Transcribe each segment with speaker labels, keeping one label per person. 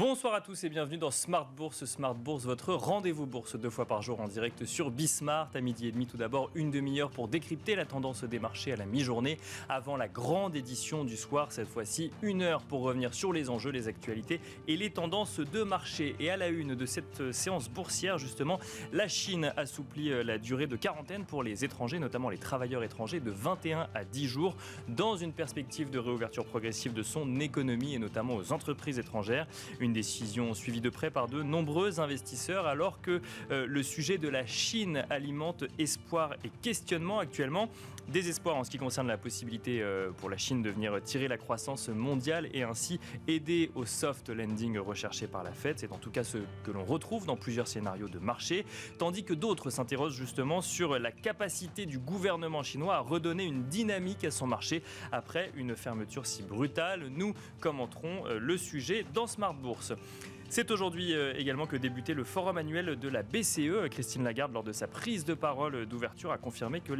Speaker 1: Bonsoir à tous et bienvenue dans Smart Bourse. Smart Bourse, votre rendez-vous bourse 2 fois par jour en direct sur Bismart. À midi et demi, tout d'abord, une demi-heure pour décrypter la tendance des marchés à la mi-journée avant la grande édition du soir. Cette fois-ci, 1 heure pour revenir sur les enjeux, les actualités et les tendances de marché. Et à la une de cette séance boursière, justement, la Chine assouplit la durée de quarantaine pour les étrangers, notamment les travailleurs étrangers, de 21 à 10 jours, dans une perspective de réouverture progressive de son économie et notamment aux entreprises étrangères. Une décision suivie de près par de nombreux investisseurs alors que le sujet de la Chine alimente espoir et questionnement actuellement. Désespoir en ce qui concerne la possibilité pour la Chine de venir tirer la croissance mondiale et ainsi aider au soft landing recherché par la Fed. C'est en tout cas ce que l'on retrouve dans plusieurs scénarios de marché, tandis que d'autres s'interrogent justement sur la capacité du gouvernement chinois à redonner une dynamique à son marché après une fermeture si brutale. Nous commenterons le sujet dans Smart Bourse. C'est aujourd'hui également que débutait le forum annuel de la BCE. Christine Lagarde, lors de sa prise de parole d'ouverture, a confirmé que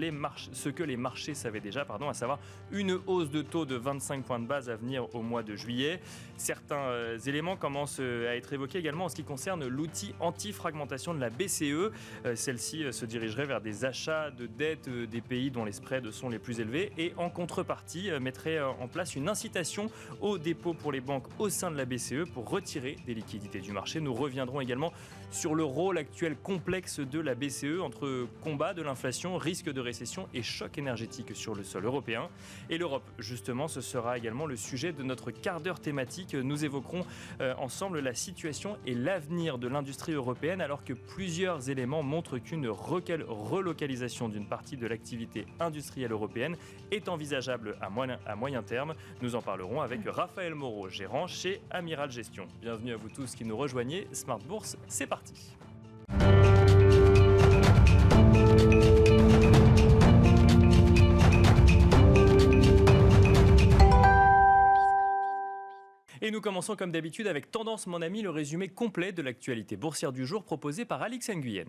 Speaker 1: ce que les marchés savaient déjà, à savoir une hausse de taux de 25 points de base à venir au mois de juillet. Certains éléments commencent à être évoqués également en ce qui concerne l'outil anti-fragmentation de la BCE. Celle-ci se dirigerait vers des achats de dettes des pays dont les spreads sont les plus élevés et en contrepartie mettrait en place une incitation au dépôt pour les banques au sein de la BCE pour retirer des liquidités du marché. Nous reviendrons également sur le rôle actuel complexe de la BCE entre combat de l'inflation, risque de récession et choc énergétique sur le sol européen. Et l'Europe, justement, ce sera également le sujet de notre quart d'heure thématique. Nous évoquerons ensemble la situation et l'avenir de l'industrie européenne alors que plusieurs éléments montrent qu'une relocalisation d'une partie de l'activité industrielle européenne est envisageable à moyen terme. Nous en parlerons avec Raphaël Moreau, gérant chez Amiral Gestion. Bienvenue à vous tous qui nous rejoignez. Smart Bourse, c'est parti. Et nous commençons comme d'habitude avec Tendance Mon Ami, le résumé complet de l'actualité boursière du jour proposé par Alix Nguyen.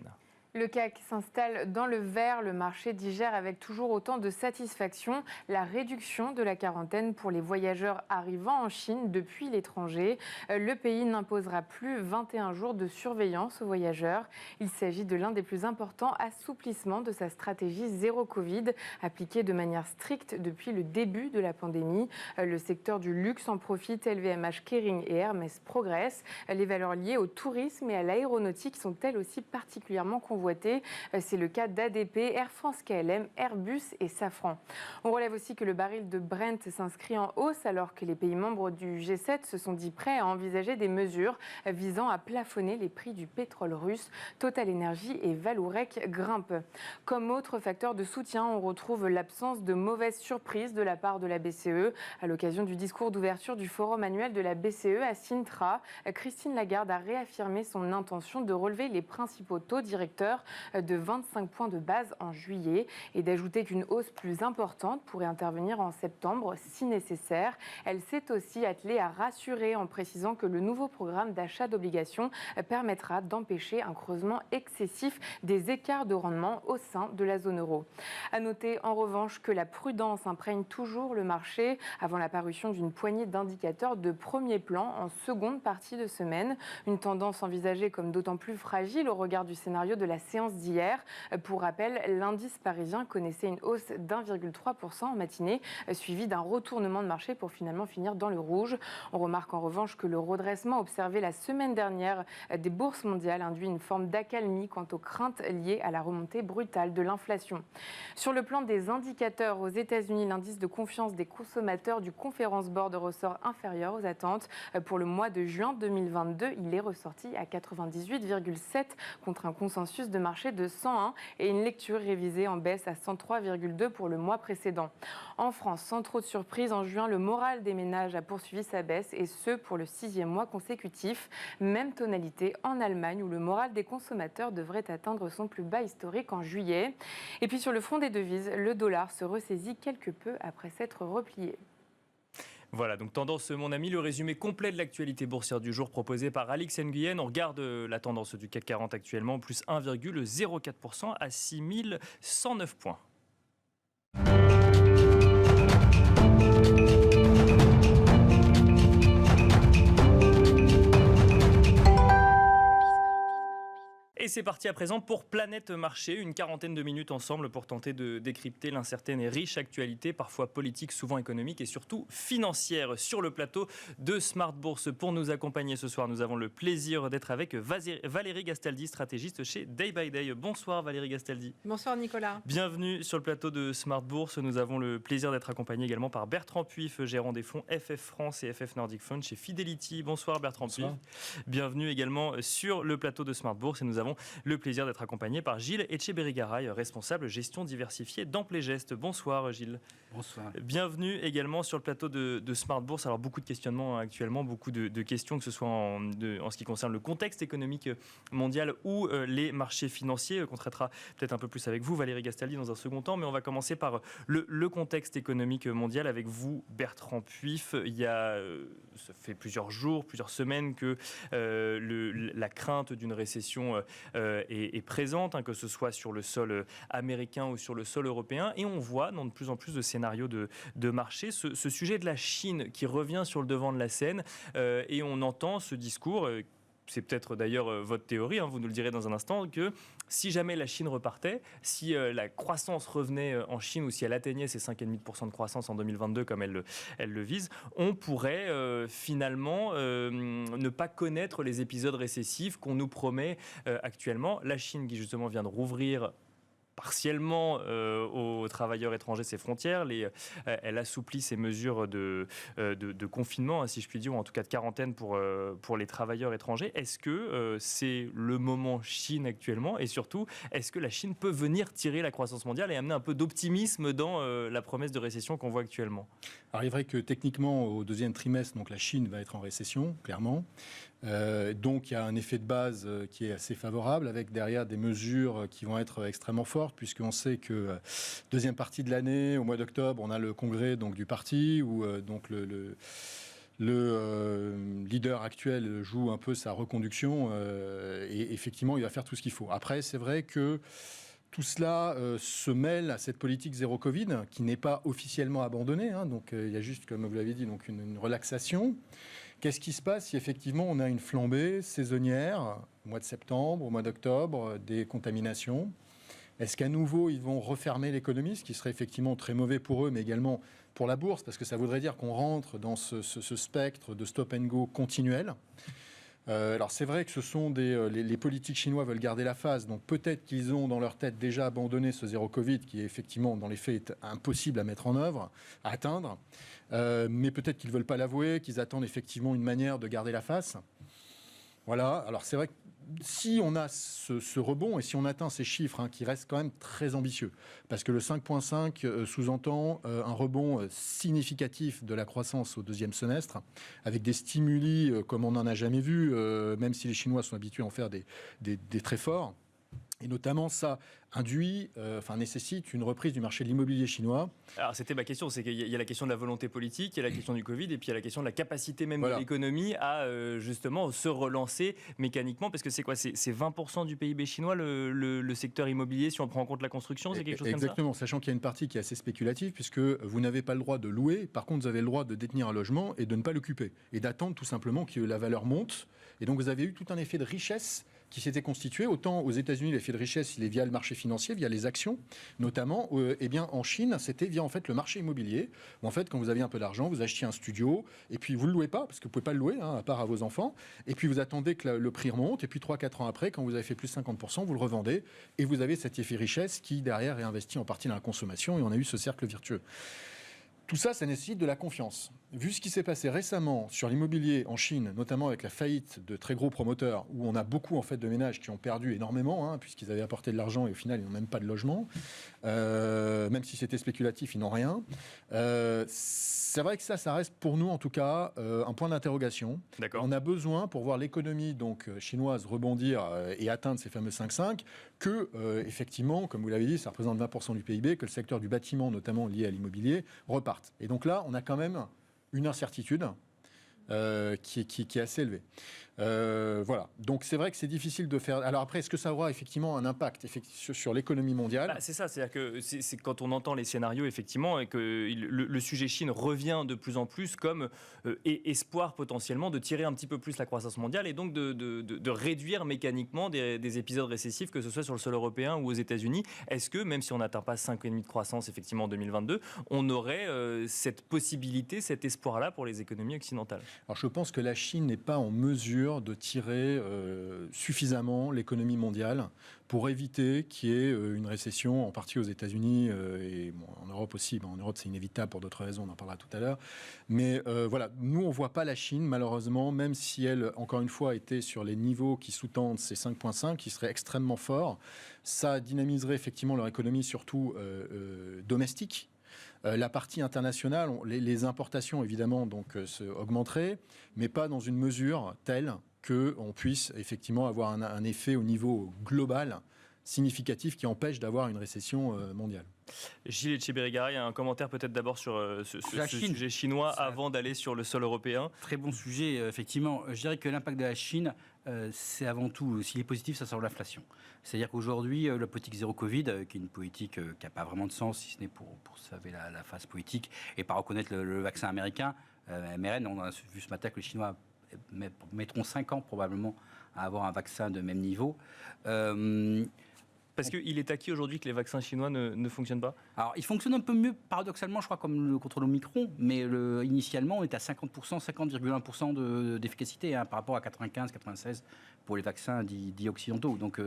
Speaker 2: Le CAC s'installe dans le vert, le marché digère avec toujours autant de satisfaction la réduction de la quarantaine pour les voyageurs arrivant en Chine depuis l'étranger. Le pays n'imposera plus 21 jours de surveillance aux voyageurs. Il s'agit de l'un des plus importants assouplissements de sa stratégie zéro Covid, appliquée de manière stricte depuis le début de la pandémie. Le secteur du luxe en profite, LVMH, Kering et Hermès progressent. Les valeurs liées au tourisme et à l'aéronautique sont elles aussi particulièrement convoitées. C'est le cas d'ADP, Air France KLM, Airbus et Safran. On relève aussi que le baril de Brent s'inscrit en hausse alors que les pays membres du G7 se sont dit prêts à envisager des mesures visant à plafonner les prix du pétrole russe. Total Energy et Vallourec grimpent. Comme autre facteur de soutien, on retrouve l'absence de mauvaises surprises de la part de la BCE. À l'occasion du discours d'ouverture du forum annuel de la BCE à Sintra, Christine Lagarde a réaffirmé son intention de relever les principaux taux directeurs de 25 points de base en juillet et d'ajouter qu'une hausse plus importante pourrait intervenir en septembre si nécessaire. Elle s'est aussi attelée à rassurer en précisant que le nouveau programme d'achat d'obligations permettra d'empêcher un creusement excessif des écarts de rendement au sein de la zone euro. À noter en revanche que la prudence imprègne toujours le marché avant la parution d'une poignée d'indicateurs de premier plan en seconde partie de semaine. Une tendance envisagée comme d'autant plus fragile au regard du scénario de la séance d'hier. Pour rappel, l'indice parisien connaissait une hausse d'1,3% en matinée, suivi d'un retournement de marché pour finalement finir dans le rouge. On remarque en revanche que le redressement observé la semaine dernière des bourses mondiales induit une forme d'accalmie quant aux craintes liées à la remontée brutale de l'inflation. Sur le plan des indicateurs, aux États-Unis, l'indice de confiance des consommateurs du Conference Board ressort inférieur aux attentes. Pour le mois de juin 2022, il est ressorti à 98,7 contre un consensus de marché de 101 et une lecture révisée en baisse à 103,2 pour le mois précédent. En France, sans trop de surprise, en juin, le moral des ménages a poursuivi sa baisse et ce pour le 6e mois consécutif. Même tonalité en Allemagne où le moral des consommateurs devrait atteindre son plus bas historique en juillet. Et puis sur le front des devises, le dollar se ressaisit quelque peu après s'être replié.
Speaker 1: Voilà, donc tendance Mon Ami, le résumé complet de l'actualité boursière du jour proposé par Alix Nguyen. On regarde la tendance du CAC 40 actuellement, plus 1,04% à 6109 points. c'est parti à présent pour Planète Marché, une quarantaine de minutes ensemble pour tenter de décrypter l'incertaine et riche actualité, parfois politique, souvent économique et surtout financière. Sur le plateau de Smart Bourse, pour nous accompagner ce soir, nous avons le plaisir d'être avec Valérie Gastaldi, stratégiste chez Day by Day. Bonsoir Valérie Gastaldi.
Speaker 3: Bonsoir Nicolas.
Speaker 1: Bienvenue sur le plateau de Smart Bourse. Nous avons le plaisir d'être accompagné également par Bertrand Puif, gérant des fonds FF France et FF Nordic Fund chez Fidelity. Bonsoir Bertrand Puif. Bienvenue également sur le plateau de Smart Bourse et nous avons le plaisir d'être accompagné par Gilles Etcheberry-Garay, responsable gestion diversifiée d'Amplegest. Bonsoir Gilles.
Speaker 4: Bonsoir.
Speaker 1: Bienvenue également sur le plateau de Smart Bourse. Alors beaucoup de questionnements actuellement, beaucoup de questions, que ce soit en ce qui concerne le contexte économique mondial ou les marchés financiers, qu'on traitera peut-être un peu plus avec vous Valérie Gastaldi dans un second temps, mais on va commencer par le contexte économique mondial avec vous Bertrand Puif. Ça fait plusieurs jours, plusieurs semaines que la crainte d'une récession est présente, que ce soit sur le sol américain ou sur le sol européen. Et on voit dans de plus en plus de scénarios de marché ce sujet de la Chine qui revient sur le devant de la scène. Et on entend ce discours, c'est peut-être d'ailleurs votre théorie, vous nous le direz dans un instant, que si jamais la Chine repartait, si la croissance revenait en Chine ou si elle atteignait ses 5,5% de croissance en 2022 comme elle le vise, on pourrait finalement ne pas connaître les épisodes récessifs qu'on nous promet actuellement. La Chine qui justement vient de rouvrir partiellement aux travailleurs étrangers ses frontières. Elle assouplit ses mesures de confinement, si je puis dire, ou en tout cas de quarantaine pour les travailleurs étrangers. Est-ce que c'est le moment Chine actuellement? Et surtout, est-ce que la Chine peut venir tirer la croissance mondiale et amener un peu d'optimisme dans la promesse de récession qu'on voit actuellement?
Speaker 4: Alors il est vrai que techniquement, au deuxième trimestre, donc la Chine va être en récession, clairement. Donc il y a un effet de base qui est assez favorable, avec derrière des mesures qui vont être extrêmement fortes, puisqu'on sait que deuxième partie de l'année, au mois d'octobre, on a le congrès donc, du parti, où donc le leader actuel joue un peu sa reconduction, et effectivement il va faire tout ce qu'il faut. Après c'est vrai que tout cela se mêle à cette politique zéro Covid qui n'est pas officiellement abandonnée, donc il y a juste, comme vous l'avez dit, donc une relaxation. Qu'est-ce qui se passe si effectivement on a une flambée saisonnière au mois de septembre, au mois d'octobre, des contaminations? Est-ce qu'à nouveau ils vont refermer l'économie, ce qui serait effectivement très mauvais pour eux, mais également pour la bourse, parce que ça voudrait dire qu'on rentre dans ce spectre de stop and go continuel. Alors c'est vrai que ce sont les politiques chinois veulent garder la face, donc peut-être qu'ils ont dans leur tête déjà abandonné ce zéro Covid qui est effectivement dans les faits est impossible à mettre en œuvre, à atteindre, mais peut-être qu'ils ne veulent pas l'avouer, qu'ils attendent effectivement une manière de garder la face. Voilà, alors c'est vrai que si on a ce rebond et si on atteint ces chiffres qui restent quand même très ambitieux, parce que le 5,5 sous-entend un rebond significatif de la croissance au deuxième semestre, avec des stimuli comme on n'en a jamais vu, même si les Chinois sont habitués à en faire des très forts. Et notamment, ça nécessite une reprise du marché de l'immobilier chinois.
Speaker 1: Alors, c'était ma question, c'est qu'il y a la question de la volonté politique, il y a la question du Covid, et puis il y a la question de la capacité même de l'économie à justement se relancer mécaniquement, parce que c'est quoi? C'est 20% du PIB chinois, le secteur immobilier, si on prend en compte la construction, c'est quelque chose comme ça?
Speaker 4: Exactement, sachant qu'il y a une partie qui est assez spéculative, puisque vous n'avez pas le droit de louer, par contre, vous avez le droit de détenir un logement et de ne pas l'occuper, et d'attendre tout simplement que la valeur monte. Et donc, vous avez eu tout un effet de richesse qui s'était constitué. Autant aux États-Unis, l'effet de richesse, il est via le marché financier, via les actions, notamment. Eh bien, en Chine, c'était via en fait le marché immobilier. Où en fait, quand vous aviez un peu d'argent, vous achetiez un studio, et puis vous le louez pas, parce que vous pouvez pas le louer, à part à vos enfants. Et puis vous attendez que le prix remonte, et puis 3-4 ans après, quand vous avez fait plus 50%, vous le revendez, et vous avez cet effet richesse qui derrière est investi en partie dans la consommation, et on a eu ce cercle vertueux. Tout ça, ça nécessite de la confiance. Vu ce qui s'est passé récemment sur l'immobilier en Chine, notamment avec la faillite de très gros promoteurs, où on a beaucoup en fait de ménages qui ont perdu énormément, puisqu'ils avaient apporté de l'argent et au final ils n'ont même pas de logement, même si c'était spéculatif, ils n'ont rien. C'est vrai que ça reste pour nous en tout cas un point d'interrogation.
Speaker 1: D'accord.
Speaker 4: On a besoin pour voir l'économie donc chinoise rebondir et atteindre ces fameux 5,5 que effectivement, comme vous l'avez dit, ça représente 20% du PIB, que le secteur du bâtiment, notamment lié à l'immobilier, reparte. Et donc là, on a quand même une incertitude qui est assez élevée. Voilà. Donc c'est vrai que c'est difficile de faire. Alors après, est-ce que ça aura effectivement un impact sur l'économie mondiale ?
Speaker 1: C'est ça, c'est-à-dire que c'est quand on entend les scénarios, effectivement, et que le sujet Chine revient de plus en plus comme espoir potentiellement de tirer un petit peu plus la croissance mondiale et donc de réduire mécaniquement des épisodes récessifs, que ce soit sur le sol européen ou aux États-Unis. Est-ce que, même si on n'atteint pas 5,5% de croissance effectivement en 2022, on aurait cette possibilité, cet espoir-là pour les économies occidentales ?
Speaker 4: Alors je pense que la Chine n'est pas en mesure de tirer suffisamment l'économie mondiale pour éviter qu'il y ait une récession, en partie aux États-Unis et bon, en Europe aussi. En Europe, c'est inévitable pour d'autres raisons, on en parlera tout à l'heure. Mais voilà, nous, on ne voit pas la Chine, malheureusement, même si elle, encore une fois, était sur les niveaux qui sous-tendent ces 5,5, qui seraient extrêmement forts. Ça dynamiserait effectivement leur économie, surtout domestique. La partie internationale, les importations, évidemment, donc, augmenteraient, mais pas dans une mesure telle qu'on puisse effectivement avoir un effet au niveau global significatif qui empêche d'avoir une récession mondiale.
Speaker 1: Gilles Etcheberry-Garay, un commentaire peut-être d'abord sur ce sujet chinois avant d'aller sur le sol européen.
Speaker 3: Très bon sujet, effectivement. Je dirais que l'impact de la Chine, c'est avant tout, s'il est positif, ça sort de l'inflation. C'est-à-dire qu'aujourd'hui, la politique zéro Covid, qui est une politique qui n'a pas vraiment de sens, si ce n'est pour sauver la phase politique et pas reconnaître le vaccin américain, mRNA, on a vu ce matin que les Chinois mettront 5 ans probablement à avoir un vaccin de même niveau.
Speaker 1: Parce qu'il est acquis aujourd'hui que les vaccins chinois ne fonctionnent pas ?
Speaker 3: Alors, ils fonctionnent un peu mieux, paradoxalement, je crois, comme contre l'Omicron, mais initialement, on était à 50%, 50,1% d'efficacité par rapport à 95, 96 pour les vaccins dits occidentaux. Donc,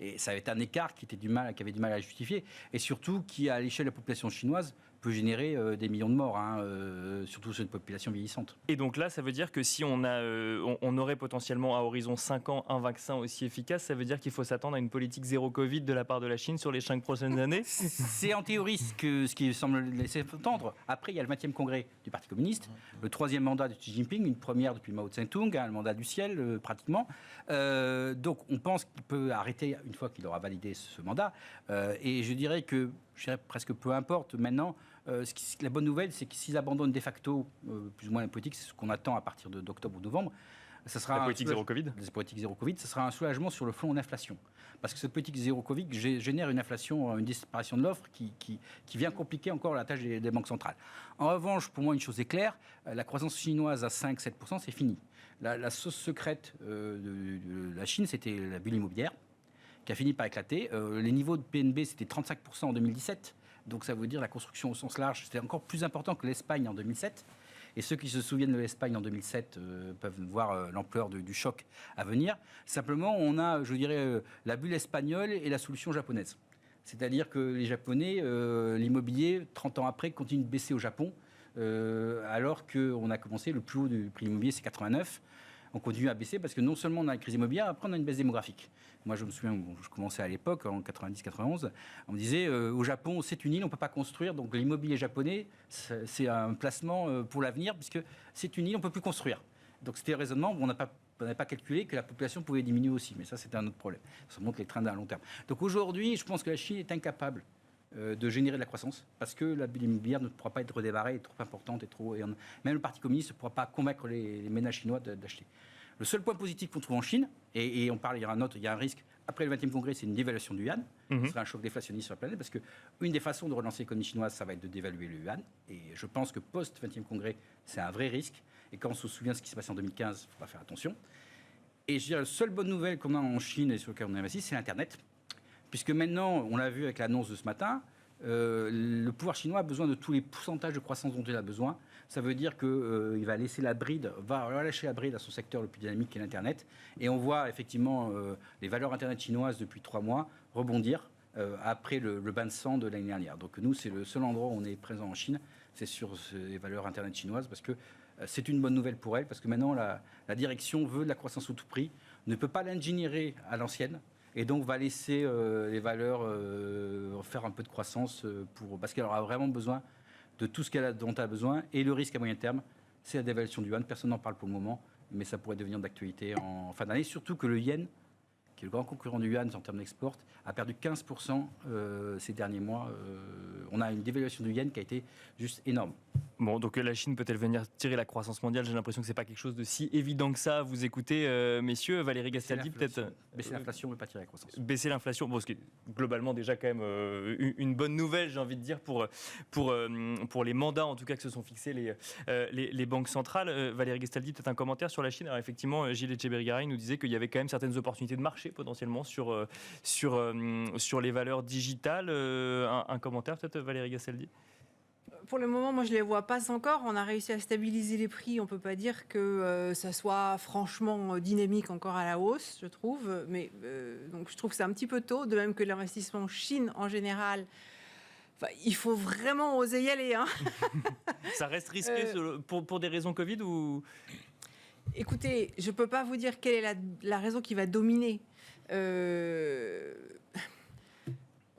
Speaker 3: et ça avait été un écart qui avait du mal à justifier, et surtout qui, à l'échelle de la population chinoise, peut générer des millions de morts, surtout sur une population vieillissante.
Speaker 1: Et donc là, ça veut dire que si on aurait potentiellement à horizon 5 ans un vaccin aussi efficace, ça veut dire qu'il faut s'attendre à une politique zéro Covid de la part de la Chine sur les 5 prochaines années ?
Speaker 3: C'est en théorie ce qui semble laisser entendre. Après, il y a le 20e congrès du Parti communiste, le 3e mandat de Xi Jinping, une première depuis Mao Tse-tung, le mandat du ciel pratiquement. Donc on pense qu'il peut arrêter une fois qu'il aura validé ce mandat. Et je dirais que, presque peu importe maintenant, la bonne nouvelle, c'est que s'ils abandonnent de facto plus ou moins la politique, c'est ce qu'on attend à partir d'octobre ou novembre, ça sera
Speaker 1: la politique zéro Covid.
Speaker 3: La politique zéro Covid, ça sera un soulagement sur le front de l'inflation. Parce que cette politique zéro Covid génère une inflation, une disparition de l'offre qui vient compliquer encore la tâche des banques centrales. En revanche, pour moi, une chose est claire, la croissance chinoise à 5-7%, c'est fini. La sauce secrète de la Chine, c'était la bulle immobilière, qui a fini par éclater. Les niveaux de PNB, c'était 35% en 2017. Donc ça veut dire la construction au sens large, c'était encore plus important que l'Espagne en 2007. Et ceux qui se souviennent de l'Espagne en 2007 peuvent voir l'ampleur du choc à venir. Simplement, on a, je dirais, la bulle espagnole et la solution japonaise. C'est-à-dire que les Japonais, l'immobilier, 30 ans après, continue de baisser au Japon, alors qu'on a commencé, le plus haut du prix immobilier, c'est 89. On continue à baisser parce que non seulement on a une crise immobilière, après on a une baisse démographique. Moi, je me souviens, je commençais à l'époque, en 90-91, on me disait, au Japon, c'est une île, on ne peut pas construire, donc l'immobilier japonais, c'est un placement pour l'avenir, puisque c'est une île, on ne peut plus construire. Donc c'était un raisonnement où on n'avait pas calculé que la population pouvait diminuer aussi, mais ça, c'était un autre problème. Ça montre les trends à long terme. Donc aujourd'hui, je pense que la Chine est incapable de générer de la croissance, parce que la bulle immobilière ne pourra pas être redémarrée, est trop importante, même le Parti communiste ne pourra pas convaincre les ménages chinois d'acheter. Le seul point positif qu'on trouve en Chine, et on parle, il y a un risque, après le 20e congrès, c'est une dévaluation du yuan. Ce sera un choc déflationniste sur la planète, parce qu'une des façons de relancer l'économie chinoise, ça va être de dévaluer le yuan. Et je pense que post-20e congrès, c'est un vrai risque. Et quand on se souvient de ce qui s'est passé en 2015, il faudra faire attention. Et je dirais, la seule bonne nouvelle qu'on a en Chine et sur laquelle on investit, c'est l'Internet. Puisque maintenant, on l'a vu avec l'annonce de ce matin, le pouvoir chinois a besoin de tous les pourcentages de croissance dont il a besoin. Ça veut dire qu'il va laisser va relâcher la bride à son secteur le plus dynamique qui est l'Internet. Et on voit effectivement les valeurs Internet chinoises depuis 3 mois rebondir après le bain de sang de l'année dernière. Donc nous, c'est le seul endroit où on est présent en Chine, c'est sur les valeurs Internet chinoises, parce que c'est une bonne nouvelle pour elle, parce que maintenant la direction veut de la croissance au tout prix, ne peut pas l'ingénierer à l'ancienne, et donc va laisser les valeurs faire un peu de croissance parce qu'elle aura vraiment besoin de tout ce dont elle a besoin. Et le risque à moyen terme, c'est la dévaluation du yuan. Personne n'en parle pour le moment, mais ça pourrait devenir d'actualité en fin d'année. Surtout que le yen, qui est le grand concurrent du yuan en termes d'export, a perdu 15% ces derniers mois. On a une dévaluation du yen qui a été juste énorme.
Speaker 1: Bon, donc la Chine peut-elle venir tirer la croissance mondiale? J'ai l'impression que c'est pas quelque chose de si évident que ça. Vous écoutez, messieurs, Valérie Gastaldi, peut-être
Speaker 3: baisser l'inflation, mais pas tirer la croissance.
Speaker 1: Baisser l'inflation, bon, ce qui est globalement déjà quand même une bonne nouvelle, j'ai envie de dire, pour les mandats, en tout cas, que se sont fixés les banques centrales. Valérie Gastaldi, peut-être un commentaire sur la Chine. Alors effectivement, Gilles Echeverry nous disait qu'il y avait quand même certaines opportunités de marché potentiellement sur les valeurs digitales. Un commentaire peut-être, Valérie Gastaldi?
Speaker 5: Pour le moment, moi, je ne les vois pas encore. On a réussi à stabiliser les prix. On ne peut pas dire que ça soit franchement dynamique encore à la hausse, je trouve. Mais donc, je trouve que c'est un petit peu tôt, de même que l'investissement en Chine en général. Enfin, il faut vraiment oser y aller. Hein.
Speaker 1: Ça reste risqué pour des raisons Covid ou...
Speaker 5: Écoutez, je ne peux pas vous dire quelle est la raison qui va dominer.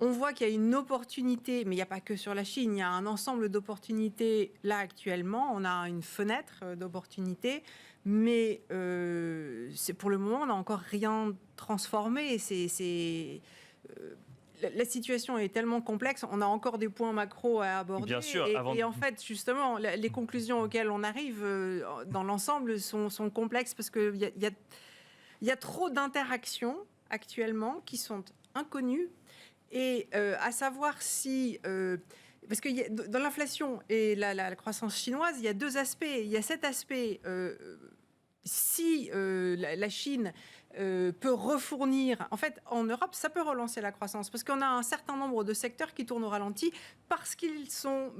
Speaker 5: On voit qu'il y a une opportunité, mais il n'y a pas que sur la Chine, il y a un ensemble d'opportunités là actuellement. On a une fenêtre d'opportunités, mais pour le moment, on n'a encore rien transformé. La situation est tellement complexe, on a encore des points macro à aborder.
Speaker 1: Bien sûr,
Speaker 5: et en fait, justement, les conclusions auxquelles on arrive dans l'ensemble sont complexes parce qu'il y a trop d'interactions actuellement qui sont inconnues. Et à savoir si... parce que dans l'inflation et la croissance chinoise, il y a deux aspects. Il y a cet aspect, si la Chine peut refournir... En fait, en Europe, ça peut relancer la croissance parce qu'on a un certain nombre de secteurs qui tournent au ralenti parce qu'ils sont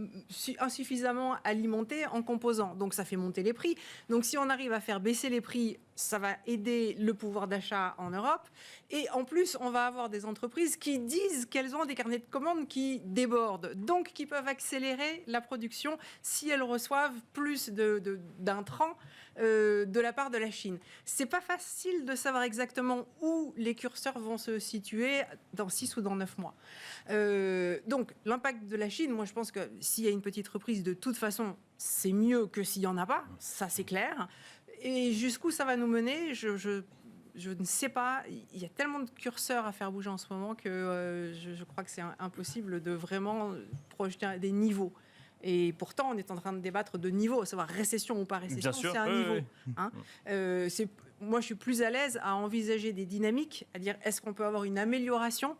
Speaker 5: insuffisamment alimentés en composants. Donc, ça fait monter les prix. Donc, si on arrive à faire baisser les prix, ça va aider le pouvoir d'achat en Europe. Et en plus, on va avoir des entreprises qui disent qu'elles ont des carnets de commandes qui débordent, donc qui peuvent accélérer la production si elles reçoivent plus d'intrants de la part de la Chine. C'est pas facile de savoir exactement où les curseurs vont se situer dans 6 ou dans 9 mois. Donc, l'impact de la Chine, moi je pense que s'il y a une petite reprise, de toute façon, c'est mieux que s'il n'y en a pas, ça c'est clair. Et jusqu'où ça va nous mener, je ne sais pas. Il y a tellement de curseurs à faire bouger en ce moment que je crois que c'est impossible de vraiment projeter des niveaux. Et pourtant, on est en train de débattre de niveaux, à savoir récession ou pas récession, c'est un niveau. Oui. Hein. Moi, je suis plus à l'aise à envisager des dynamiques, à dire est-ce qu'on peut avoir une amélioration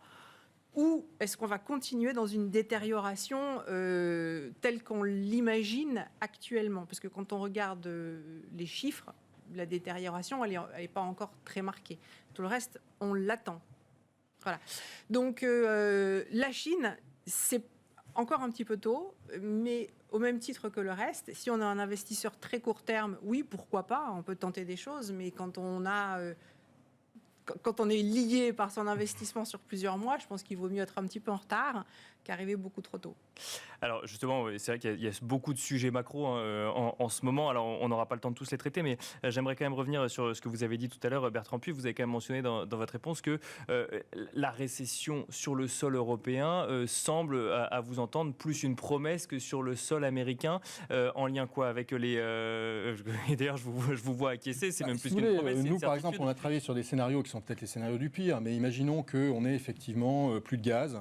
Speaker 5: ou est-ce qu'on va continuer dans une détérioration telle qu'on l'imagine actuellement? Parce que quand on regarde les chiffres, la détérioration, elle n'est pas encore très marquée. Tout le reste, on l'attend. Voilà. Donc, la Chine, c'est encore un petit peu tôt, mais au même titre que le reste, si on a un investisseur très court terme, oui, pourquoi pas, on peut tenter des choses, mais quand on est lié par son investissement sur plusieurs mois, je pense qu'il vaut mieux être un petit peu en retard qu'arriver beaucoup trop tôt.
Speaker 1: Alors justement, c'est vrai qu'il y a beaucoup de sujets macro en ce moment. Alors on n'aura pas le temps de tous les traiter, mais j'aimerais quand même revenir sur ce que vous avez dit tout à l'heure, Bertrand Puy. Vous avez quand même mentionné dans votre réponse que la récession sur le sol européen semble, à vous entendre, plus une promesse que sur le sol américain. En lien quoi avec les... Et d'ailleurs, je vous vois acquiescer, c'est même plus qu'une promesse.
Speaker 4: Nous, par exemple, on a travaillé sur des scénarios qui sont peut-être les scénarios du pire, mais imaginons qu'on ait effectivement plus de gaz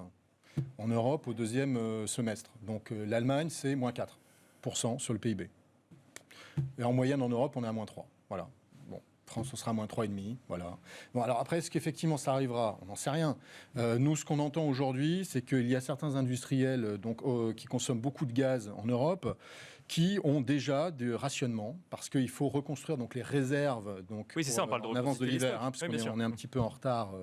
Speaker 4: en Europe au deuxième semestre. Donc l'Allemagne, c'est moins 4% sur le PIB. Et en moyenne, en Europe, on est à moins 3. Voilà. Bon, France, on sera à moins 3,5. Voilà. Bon, alors après, est-ce qu'effectivement ça arrivera? On n'en sait rien. Nous, ce qu'on entend aujourd'hui, c'est qu'il y a certains industriels qui consomment beaucoup de gaz en Europe qui ont déjà des rationnements, parce qu'il faut reconstruire donc, les réserves
Speaker 1: oui, c'est ça, on parle
Speaker 4: en avance de l'hiver, parce qu'on est un petit peu en retard.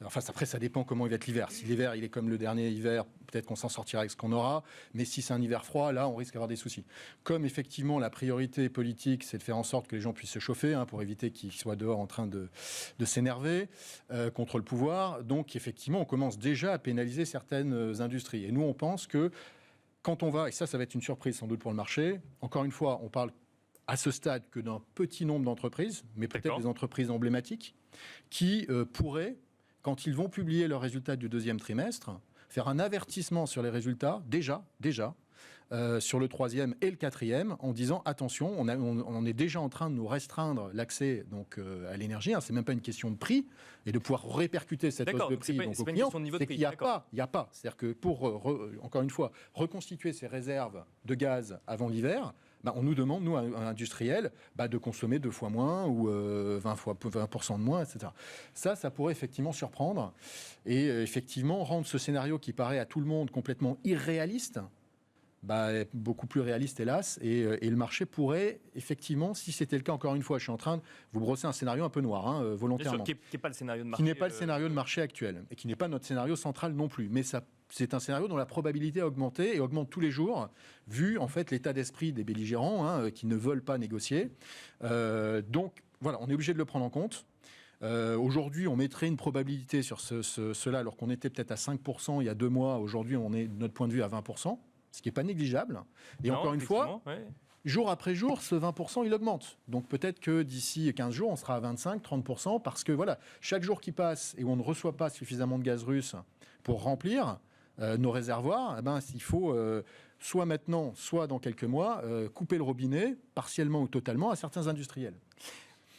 Speaker 4: Enfin, après, ça dépend comment il va être l'hiver. Si l'hiver, il est comme le dernier hiver, peut-être qu'on s'en sortira avec ce qu'on aura. Mais si c'est un hiver froid, là, on risque d'avoir des soucis. Comme, effectivement, la priorité politique, c'est de faire en sorte que les gens puissent se chauffer, pour éviter qu'ils soient dehors en train de s'énerver contre le pouvoir. Donc, effectivement, on commence déjà à pénaliser certaines industries. Et nous, on pense que quand on va, et ça va être une surprise sans doute pour le marché, encore une fois, on parle à ce stade que d'un petit nombre d'entreprises, mais peut-être des entreprises emblématiques, qui pourraient, quand ils vont publier leurs résultats du deuxième trimestre, faire un avertissement sur les résultats, déjà sur le 3e et le 4e en disant attention, on est déjà en train de nous restreindre l'accès donc, à l'énergie. C'est même pas une question de prix et de pouvoir répercuter cette hausse de prix donc, aux clients. C'est qu'il n'y a pas. C'est-à-dire que pour, encore une fois, reconstituer ces réserves de gaz avant l'hiver, on nous demande, nous, industriels, de consommer 2 fois moins ou 20% de moins, etc. Ça pourrait effectivement surprendre et effectivement rendre ce scénario qui paraît à tout le monde complètement irréaliste, beaucoup plus réaliste, hélas, et le marché pourrait, effectivement, si c'était le cas, encore une fois, je suis en train de vous brosser un scénario un peu noir, volontairement.
Speaker 1: Qui n'est pas le scénario de marché.
Speaker 4: Qui n'est pas le scénario de marché actuel, et qui n'est pas notre scénario central non plus. Mais c'est un scénario dont la probabilité a augmenté, et augmente tous les jours, vu, en fait, l'état d'esprit des belligérants, qui ne veulent pas négocier. Donc, voilà, on est obligé de le prendre en compte. Aujourd'hui, on mettrait une probabilité sur cela, alors qu'on était peut-être à 5% il y a 2 mois. Aujourd'hui, on est, de notre point de vue, à 20%. Ce qui n'est pas négligeable. Et encore une fois, jour après jour, ce 20%, il augmente. Donc peut-être que d'ici 15 jours, on sera à 25, 30%, parce que voilà, chaque jour qui passe et où on ne reçoit pas suffisamment de gaz russe pour remplir nos réservoirs, il faut, soit maintenant, soit dans quelques mois, couper le robinet, partiellement ou totalement, à certains industriels.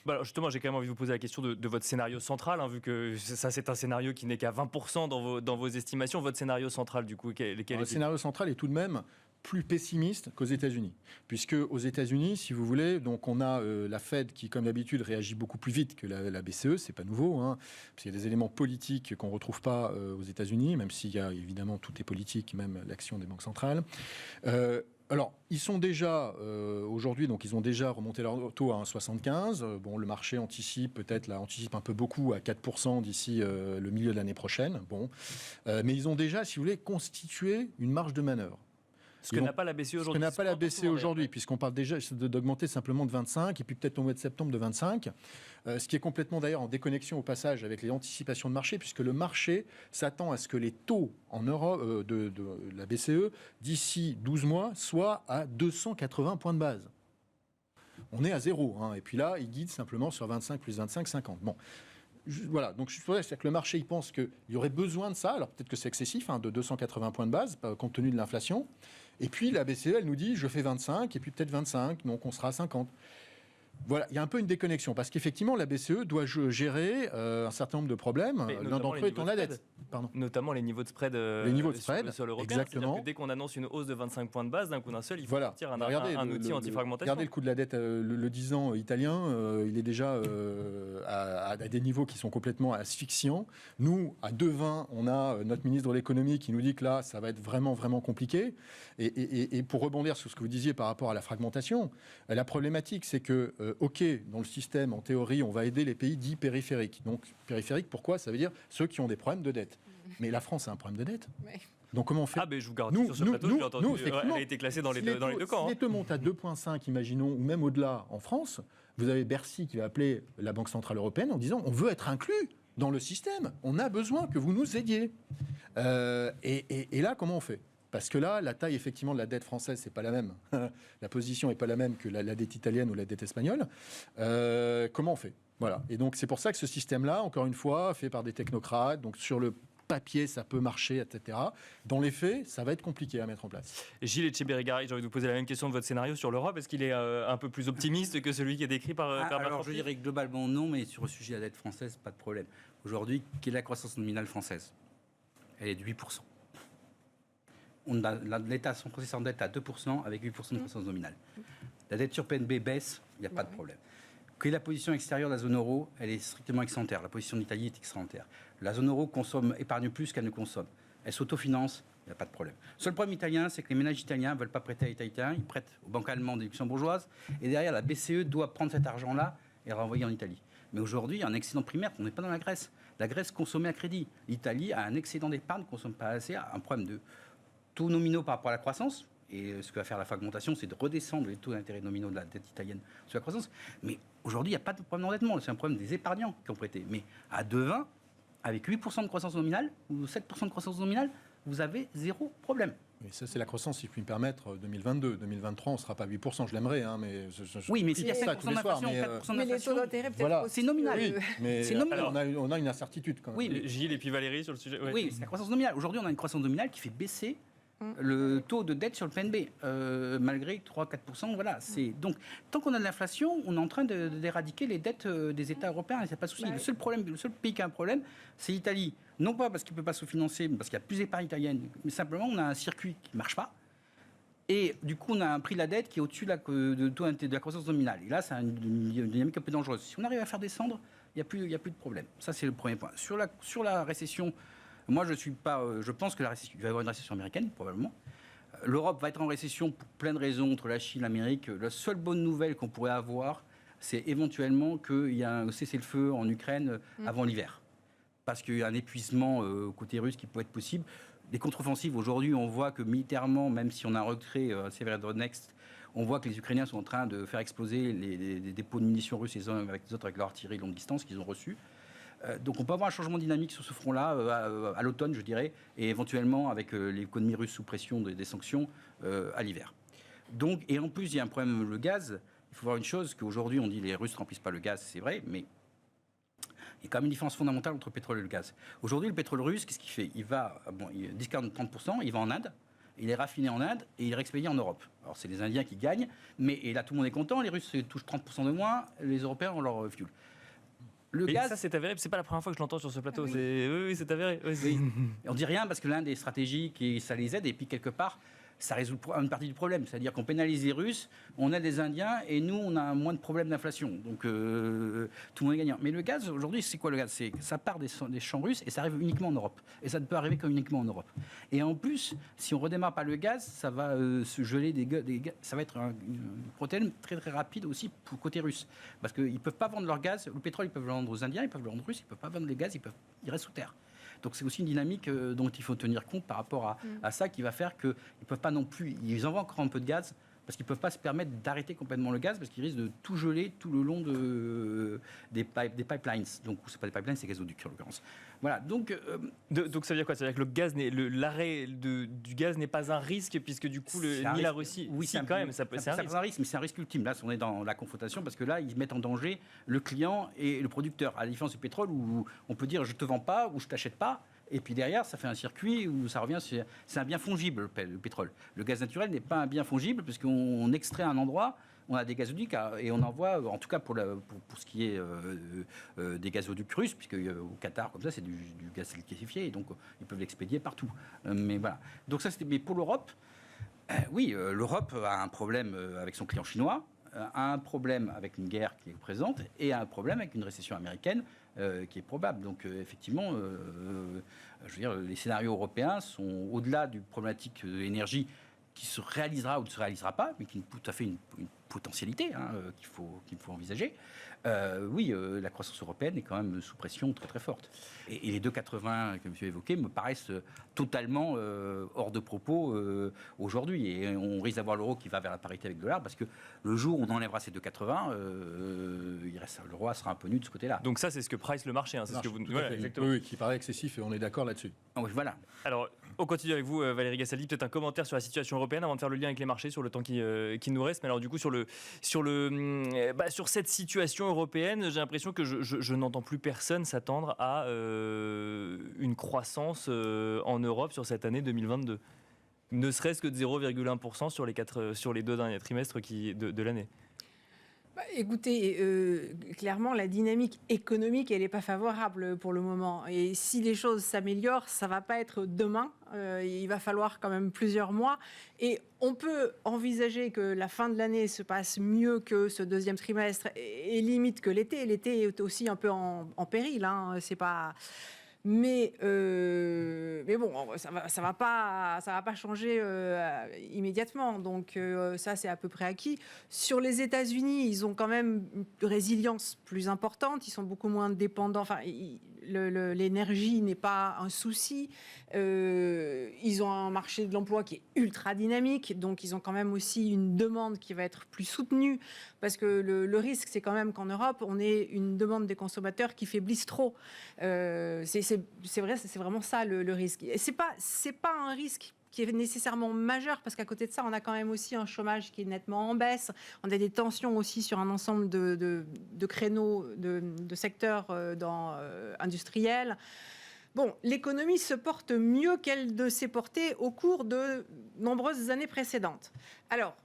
Speaker 1: Alors justement, j'ai quand même envie de vous poser la question de votre scénario central, vu que ça c'est un scénario qui n'est qu'à 20% dans vos estimations. Votre scénario central, du coup,
Speaker 4: le scénario central est tout de même plus pessimiste qu'aux États-Unis, puisque aux États-Unis, si vous voulez, donc on a la Fed qui, comme d'habitude, réagit beaucoup plus vite que la BCE. C'est pas nouveau, parce qu'il y a des éléments politiques qu'on retrouve pas aux États-Unis, même s'il y a évidemment tout est politique, même l'action des banques centrales. Alors, ils sont déjà, aujourd'hui, donc ils ont déjà remonté leur taux à 1,75. Bon, le marché anticipe un peu beaucoup à 4% d'ici le milieu de l'année prochaine. Bon, mais ils ont déjà, si vous voulez, constitué une marge de manœuvre.
Speaker 1: Ce que n'a pas la BCE aujourd'hui.
Speaker 4: Ce que n'a pas la BCE aujourd'hui, puisqu'on parle déjà d'augmenter simplement de 25, et puis peut-être au mois de septembre de 25, ce qui est complètement d'ailleurs en déconnexion au passage avec les anticipations de marché, puisque le marché s'attend à ce que les taux en Europe de la BCE, d'ici 12 mois, soient à 280 points de base. On est à 0, et puis là, il guide simplement sur 25 plus 25, 50. Bon. Voilà, donc c'est-à-dire que le marché il pense qu'il y aurait besoin de ça, alors peut-être que c'est excessif, de 280 points de base, compte tenu de l'inflation. Et puis la BCE, elle nous dit, je fais 25, et puis peut-être 25, donc on sera à 50. Voilà, il y a un peu une déconnexion, parce qu'effectivement, la BCE doit gérer un certain nombre de problèmes, l'un d'entre eux étant la dette.
Speaker 1: Notamment les niveaux de spread, sur le sol européen.
Speaker 4: Exactement.
Speaker 1: Que dès qu'on annonce une hausse de 25 points de base, d'un coup d'un seul, il faut sortir un outil anti-fragmentation.
Speaker 4: Regardez le coût de la dette, le 10 ans italien, il est déjà à des niveaux qui sont complètement asphyxiants. Nous, à 2,20, on a notre ministre de l'économie qui nous dit que là, ça va être vraiment, vraiment compliqué. Et pour rebondir sur ce que vous disiez par rapport à la fragmentation, la problématique, c'est que OK, dans le système, en théorie, on va aider les pays dits périphériques. Donc, périphériques, pourquoi ? Ça veut dire ceux qui ont des problèmes de dette. Mais la France a un problème de dette. Oui. Donc, comment on fait ?
Speaker 1: Je vous garantis, sur ce plateau, j'ai entendu, elle a été classée dans les deux camps.
Speaker 4: Si les taux montent à 2,5, imaginons, ou même au-delà en France, vous avez Bercy qui va appeler la Banque Centrale Européenne en disant « on veut être inclus dans le système, on a besoin que vous nous aidiez ». Et là, comment on fait ? Parce que là, la taille, effectivement, de la dette française, c'est pas la même. La position n'est pas la même que la dette italienne ou la dette espagnole. Comment on fait ? Voilà. Et donc, c'est pour ça que ce système-là, encore une fois, fait par des technocrates, donc sur le papier, ça peut marcher, etc. Dans les faits, ça va être compliqué à mettre en place.
Speaker 1: Gilles Etcheberry-Garay, j'ai envie de vous poser la même question de votre scénario sur l'Europe. Est-ce qu'il est un peu plus optimiste que celui qui est décrit par Bertrand Pief ?
Speaker 3: Alors, je dirais globalement non, mais sur le sujet de la dette française, pas de problème. Aujourd'hui, quelle est la croissance nominale française ? Elle est de 8%. L'État français s'endette à 2% avec 8% de croissance nominale. La dette sur PNB baisse, il n'y a pas de problème. Que la position extérieure de la zone euro, elle est strictement excédentaire. La position d'Italie est excédentaire. La zone euro épargne plus qu'elle ne consomme. Elle s'autofinance, il n'y a pas de problème. Le seul problème italien, c'est que les ménages italiens ne veulent pas prêter à l'État italien, ils prêtent aux banques allemandes et luxembourgeoises. Et derrière, la BCE doit prendre cet argent-là et le renvoyer en Italie. Mais aujourd'hui, il y a un excédent primaire, on n'est pas dans la Grèce. La Grèce consommait à crédit. L'Italie a un excédent d'épargne, ne consomme pas assez, a un problème de taux nominaux par rapport à la croissance. Et ce que va faire la fragmentation, c'est de redescendre les taux d'intérêt nominaux de la dette italienne sur la croissance. Mais aujourd'hui, il n'y a pas de problème d'endettement. C'est un problème des épargnants qui ont prêté. Mais à 2,20, avec 8% de croissance nominale ou 7% de croissance nominale, vous avez zéro problème.
Speaker 4: Mais ça, c'est la croissance, si je puis me permettre, 2022. 2023, on ne sera pas à 8%, je l'aimerais. Mais
Speaker 3: oui, mais s'il y a 5% d'inflation, 4%
Speaker 5: mais les taux d'intérêt, peut-être
Speaker 4: voilà.
Speaker 5: aussi.
Speaker 3: C'est nominal.
Speaker 4: Oui, mais
Speaker 3: c'est nominal.
Speaker 4: On a une incertitude quand même.
Speaker 3: Oui, mais
Speaker 1: Gilles et puis Valérie sur le sujet.
Speaker 3: Oui, c'est la croissance nominale. Aujourd'hui, on a une croissance nominale qui fait baisser le taux de dette sur le PNB, malgré 3-4%. Voilà. Donc, tant qu'on a de l'inflation, on est en train d'éradiquer les dettes des États européens. Il n'y a pas de souci. Le seul pays qui a un problème, c'est l'Italie. Non pas parce qu'il ne peut pas se financer, mais parce qu'il y a plus d'épargne italienne, mais simplement on a un circuit qui ne marche pas. Et du coup, on a un prix de la dette qui est au-dessus de la croissance nominale. Et là, c'est une dynamique un peu dangereuse. Si on arrive à faire descendre, il n'y a plus de problème. Ça, c'est le premier point. Sur la récession, moi, je pense que il va y avoir une récession américaine, probablement. L'Europe va être en récession pour plein de raisons, entre la Chine et l'Amérique. La seule bonne nouvelle qu'on pourrait avoir, c'est éventuellement qu'il y a un cessez-le-feu en Ukraine avant l'hiver. Parce qu'il y a un épuisement côté russe qui peut être possible. Les contre-offensives, aujourd'hui, on voit que militairement, même si on a un retrait Severodonetsk, on voit que les Ukrainiens sont en train de faire exploser les dépôts de munitions russes les uns avec les autres avec leur artillerie longue distance qu'ils ont reçue. Donc on peut avoir un changement dynamique sur ce front-là à l'automne, je dirais, et éventuellement avec l'économie russe sous pression des sanctions à l'hiver. Donc, et en plus, il y a un problème, le gaz. Il faut voir une chose, qu'aujourd'hui, on dit que les Russes ne remplissent pas le gaz, c'est vrai, mais il y a quand même une différence fondamentale entre le pétrole et le gaz. Aujourd'hui, le pétrole russe, qu'est-ce qu'il fait? Il discarte 30%, il va en Inde, il est raffiné en Inde et il est expédié en Europe. Alors, c'est les Indiens qui gagnent, et là, tout le monde est content. Les Russes touchent 30% de moins, les Européens ont leur fuel.
Speaker 1: Mais gaz, ça, c'est avéré. C'est pas la première fois que je l'entends sur ce plateau.
Speaker 2: Oui,
Speaker 1: oui, c'est avéré.
Speaker 3: Oui. On dit rien parce que l'Inde est stratégique et ça les aide. Et puis, quelque part, ça résout une partie du problème. C'est-à-dire qu'on pénalise les Russes, on aide les Indiens et nous, on a moins de problèmes d'inflation. Donc, tout le monde est gagnant. Mais le gaz, aujourd'hui, c'est quoi le gaz? Ça part des champs russes et ça arrive uniquement en Europe. Et ça ne peut arriver qu'uniquement en Europe. Et en plus, si on ne redémarre pas le gaz, ça va se geler ça va être un problème très très rapide aussi pour côté russe. Parce qu'ils ne peuvent pas vendre leur gaz. Le pétrole, ils peuvent le vendre aux Indiens, ils peuvent le vendre aux Russes, ils ne peuvent pas vendre les gaz, ils restent sous terre. Donc c'est aussi une dynamique dont il faut tenir compte par rapport à ça qui va faire qu'ils ne peuvent pas non plus, ils envoient encore un peu de gaz parce qu'ils ne peuvent pas se permettre d'arrêter complètement le gaz parce qu'ils risquent de tout geler tout le long des pipelines. Donc ce n'est pas des pipelines, c'est gazoducs en l'occurrence. Voilà, donc
Speaker 1: ça veut dire quoi? Ça veut dire que l'arrêt du gaz n'est pas un risque puisque du coup ni la Russie,
Speaker 3: oui,
Speaker 1: c'est quand même c'est
Speaker 3: un risque, mais c'est un risque ultime. Là, on est dans la confrontation parce que là, ils mettent en danger le client et le producteur. À la différence du pétrole où on peut dire je te vends pas ou je t'achète pas. Et puis derrière, ça fait un circuit où ça revient, c'est un bien fongible, le pétrole. Le gaz naturel n'est pas un bien fongible puisqu'on extrait un endroit, on a des gazoducs et on envoie, en tout cas pour ce qui est des gazoducs russes, puisque au Qatar, comme ça, c'est du gaz liquéfié, et donc ils peuvent l'expédier partout. Mais voilà. Donc ça, mais pour l'Europe, oui, l'Europe a un problème avec son client chinois, a un problème avec une guerre qui est présente et a un problème avec une récession américaine qui est probable. Donc effectivement, je veux dire, les scénarios européens sont au-delà du problématique de l'énergie qui se réalisera ou ne se réalisera pas, mais qui est tout à fait une potentialité qu'il faut envisager. Oui, la croissance européenne est quand même sous pression très très forte. Et les 2,80 que monsieur évoquait me paraissent totalement hors de propos aujourd'hui. Et on risque d'avoir l'euro qui va vers la parité avec le dollar, parce que le jour où on enlèvera ces 2,80, l'euro sera un peu nu de ce côté-là.
Speaker 1: Donc ça, c'est ce que price le marché. C'est ce que vous...
Speaker 4: Voilà, exactement. Oui, qui paraît excessif et on est d'accord là-dessus.
Speaker 3: Voilà.
Speaker 1: Alors, on continue avec vous, Valérie Gastaldi. Peut-être un commentaire sur la situation européenne avant de faire le lien avec les marchés sur le temps qui nous reste. Mais alors, du coup, sur cette situation européenne, j'ai l'impression que je n'entends plus personne s'attendre à une croissance en Europe sur cette année 2022. Ne serait-ce que de 0,1% sur les 2 derniers trimestres de l'année.
Speaker 5: Écoutez, clairement, la dynamique économique, elle n'est pas favorable pour le moment. Et si les choses s'améliorent, ça ne va pas être demain. Il va falloir quand même plusieurs mois. Et on peut envisager que la fin de l'année se passe mieux que ce deuxième trimestre et limite que l'été. L'été est aussi un peu en péril. C'est pas... Mais bon, ça va pas changer immédiatement. Donc ça, c'est à peu près acquis. Sur les États-Unis, ils ont quand même une résilience plus importante. Ils sont beaucoup moins dépendants. Enfin, l'énergie n'est pas un souci. Ils ont un marché de l'emploi qui est ultra dynamique. Donc, ils ont quand même aussi une demande qui va être plus soutenue. Parce que le risque, c'est quand même qu'en Europe, on ait une demande des consommateurs qui faiblisse trop. C'est vrai, c'est vraiment ça le risque. Et c'est pas un risque qui est nécessairement majeur, parce qu'à côté de ça, on a quand même aussi un chômage qui est nettement en baisse. On a des tensions aussi sur un ensemble de créneaux, de secteurs industriels. Bon, l'économie se porte mieux qu'elle ne s'est portée au cours de nombreuses années précédentes. Alors,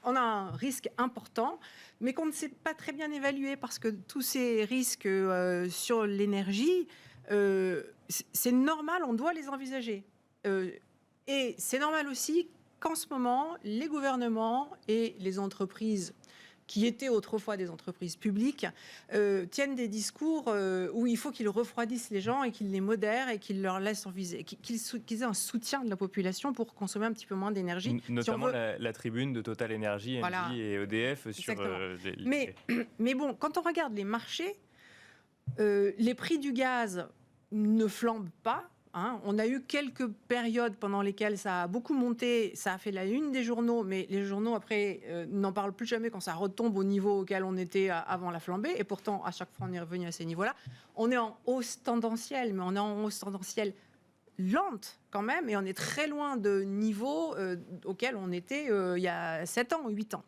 Speaker 5: on a un risque important, mais qu'on ne sait pas très bien évaluer parce que tous ces risques sur l'énergie, c'est normal, on doit les envisager. Et c'est normal aussi qu'en ce moment, les gouvernements et les entreprises qui étaient autrefois des entreprises publiques, tiennent des discours où il faut qu'ils refroidissent les gens et qu'ils les modèrent et qu'ils leur laissent qu'ils aient un soutien de la population pour consommer un petit peu moins d'énergie.
Speaker 1: Notamment la tribune de Total Energy,
Speaker 5: Voilà.
Speaker 1: Engie et EDF sur
Speaker 5: Mais bon, quand on regarde les marchés, les prix du gaz ne flambent pas. On a eu quelques périodes pendant lesquelles ça a beaucoup monté, ça a fait la une des journaux, mais les journaux après n'en parlent plus jamais quand ça retombe au niveau auquel on était avant la flambée, et pourtant à chaque fois on est revenu à ces niveaux-là. On est en hausse tendancielle, mais on est en hausse tendancielle lente quand même, et on est très loin de niveaux auxquels on était il y a 7 ans ou 8 ans.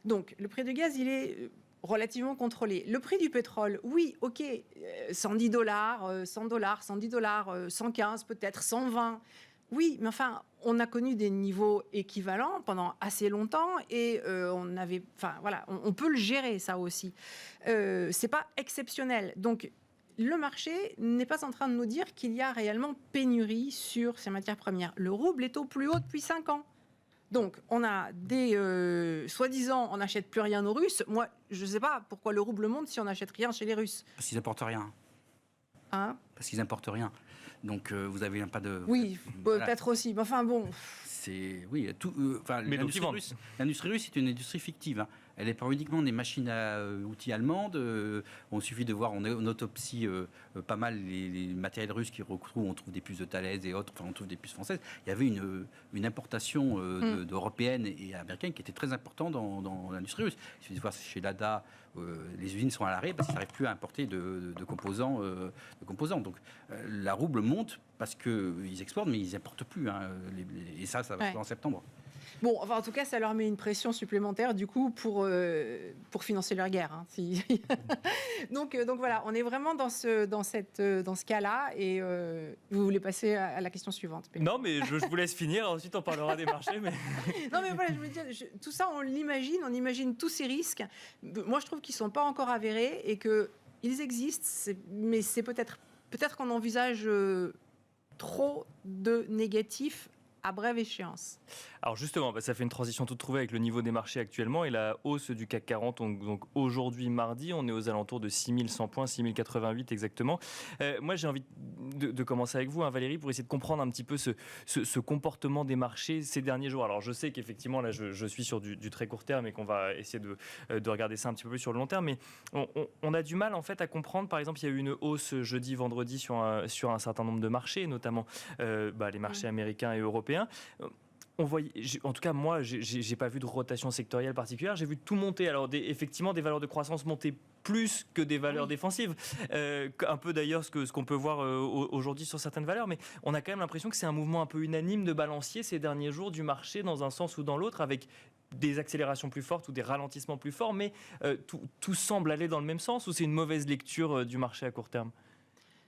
Speaker 5: Donc le prix du gaz, il est relativement contrôlé. Le prix du pétrole, oui, ok, $110, $100, $110, 115 peut-être, 120. Oui, mais enfin, on a connu des niveaux équivalents pendant assez longtemps et on peut le gérer ça aussi. C'est pas exceptionnel. Donc le marché n'est pas en train de nous dire qu'il y a réellement pénurie sur ces matières premières. Le rouble est au plus haut depuis 5 ans. Donc, on a des... soi-disant, on n'achète plus rien aux Russes. Moi, je ne sais pas pourquoi le rouble monte si on n'achète rien chez les Russes.
Speaker 3: Parce qu'ils n'importent rien.
Speaker 5: Parce
Speaker 3: qu'ils n'importent rien. Donc, vous n'avez pas de...
Speaker 5: Oui, peut-être aussi. Mais enfin, bon...
Speaker 3: Oui, l'industrie russe est une industrie fictive. Elle n'est pas uniquement des machines à outils allemandes. Il suffit de voir, on autopsie pas mal les matériels russes qui retrouvent. On trouve des puces de Thales et autres. On trouve des puces françaises. Il y avait une importation d'européennes et américaines qui était très importante dans l'industrie russe. Il suffit de voir chez Lada, les usines sont à l'arrêt parce qu'ils n'arrivent plus à importer de composants. Donc la rouble monte parce qu'ils exportent, mais ils n'importent plus. Et ça va se faire en septembre.
Speaker 5: Bon, enfin, en tout cas, ça leur met une pression supplémentaire, du coup, pour financer leur guerre. Donc voilà, on est vraiment dans ce cas-là. Et vous voulez passer à la question suivante?
Speaker 1: Non, mais je vous laisse finir. Ensuite, on parlera des marchés. Mais...
Speaker 5: Non, mais voilà, je veux dire, tout ça, on imagine tous ces risques. Moi, je trouve qu'ils ne sont pas encore avérés et qu'ils existent, mais c'est peut-être qu'on envisage trop de négatifs à brève échéance.
Speaker 1: Alors justement, ça fait une transition toute trouvée avec le niveau des marchés actuellement et la hausse du CAC 40. Donc aujourd'hui, mardi, on est aux alentours de 6100 points, 6088 exactement. Moi, j'ai envie de commencer avec vous, Valérie, pour essayer de comprendre un petit peu ce comportement des marchés ces derniers jours. Alors je sais qu'effectivement, là, je suis sur du très court terme et qu'on va essayer de regarder ça un petit peu plus sur le long terme, mais on a du mal en fait à comprendre. Par exemple, il y a eu une hausse jeudi, vendredi sur un certain nombre de marchés, notamment les marchés américains et européens. On voyait, en tout cas, moi, j'ai pas vu de rotation sectorielle particulière. J'ai vu tout monter. Alors, effectivement, des valeurs de croissance monter plus que des valeurs défensives. Un peu d'ailleurs ce qu'on peut voir aujourd'hui sur certaines valeurs. Mais on a quand même l'impression que c'est un mouvement un peu unanime de balancier ces derniers jours du marché dans un sens ou dans l'autre, avec des accélérations plus fortes ou des ralentissements plus forts. Mais tout semble aller dans le même sens, ou c'est une mauvaise lecture du marché à court terme?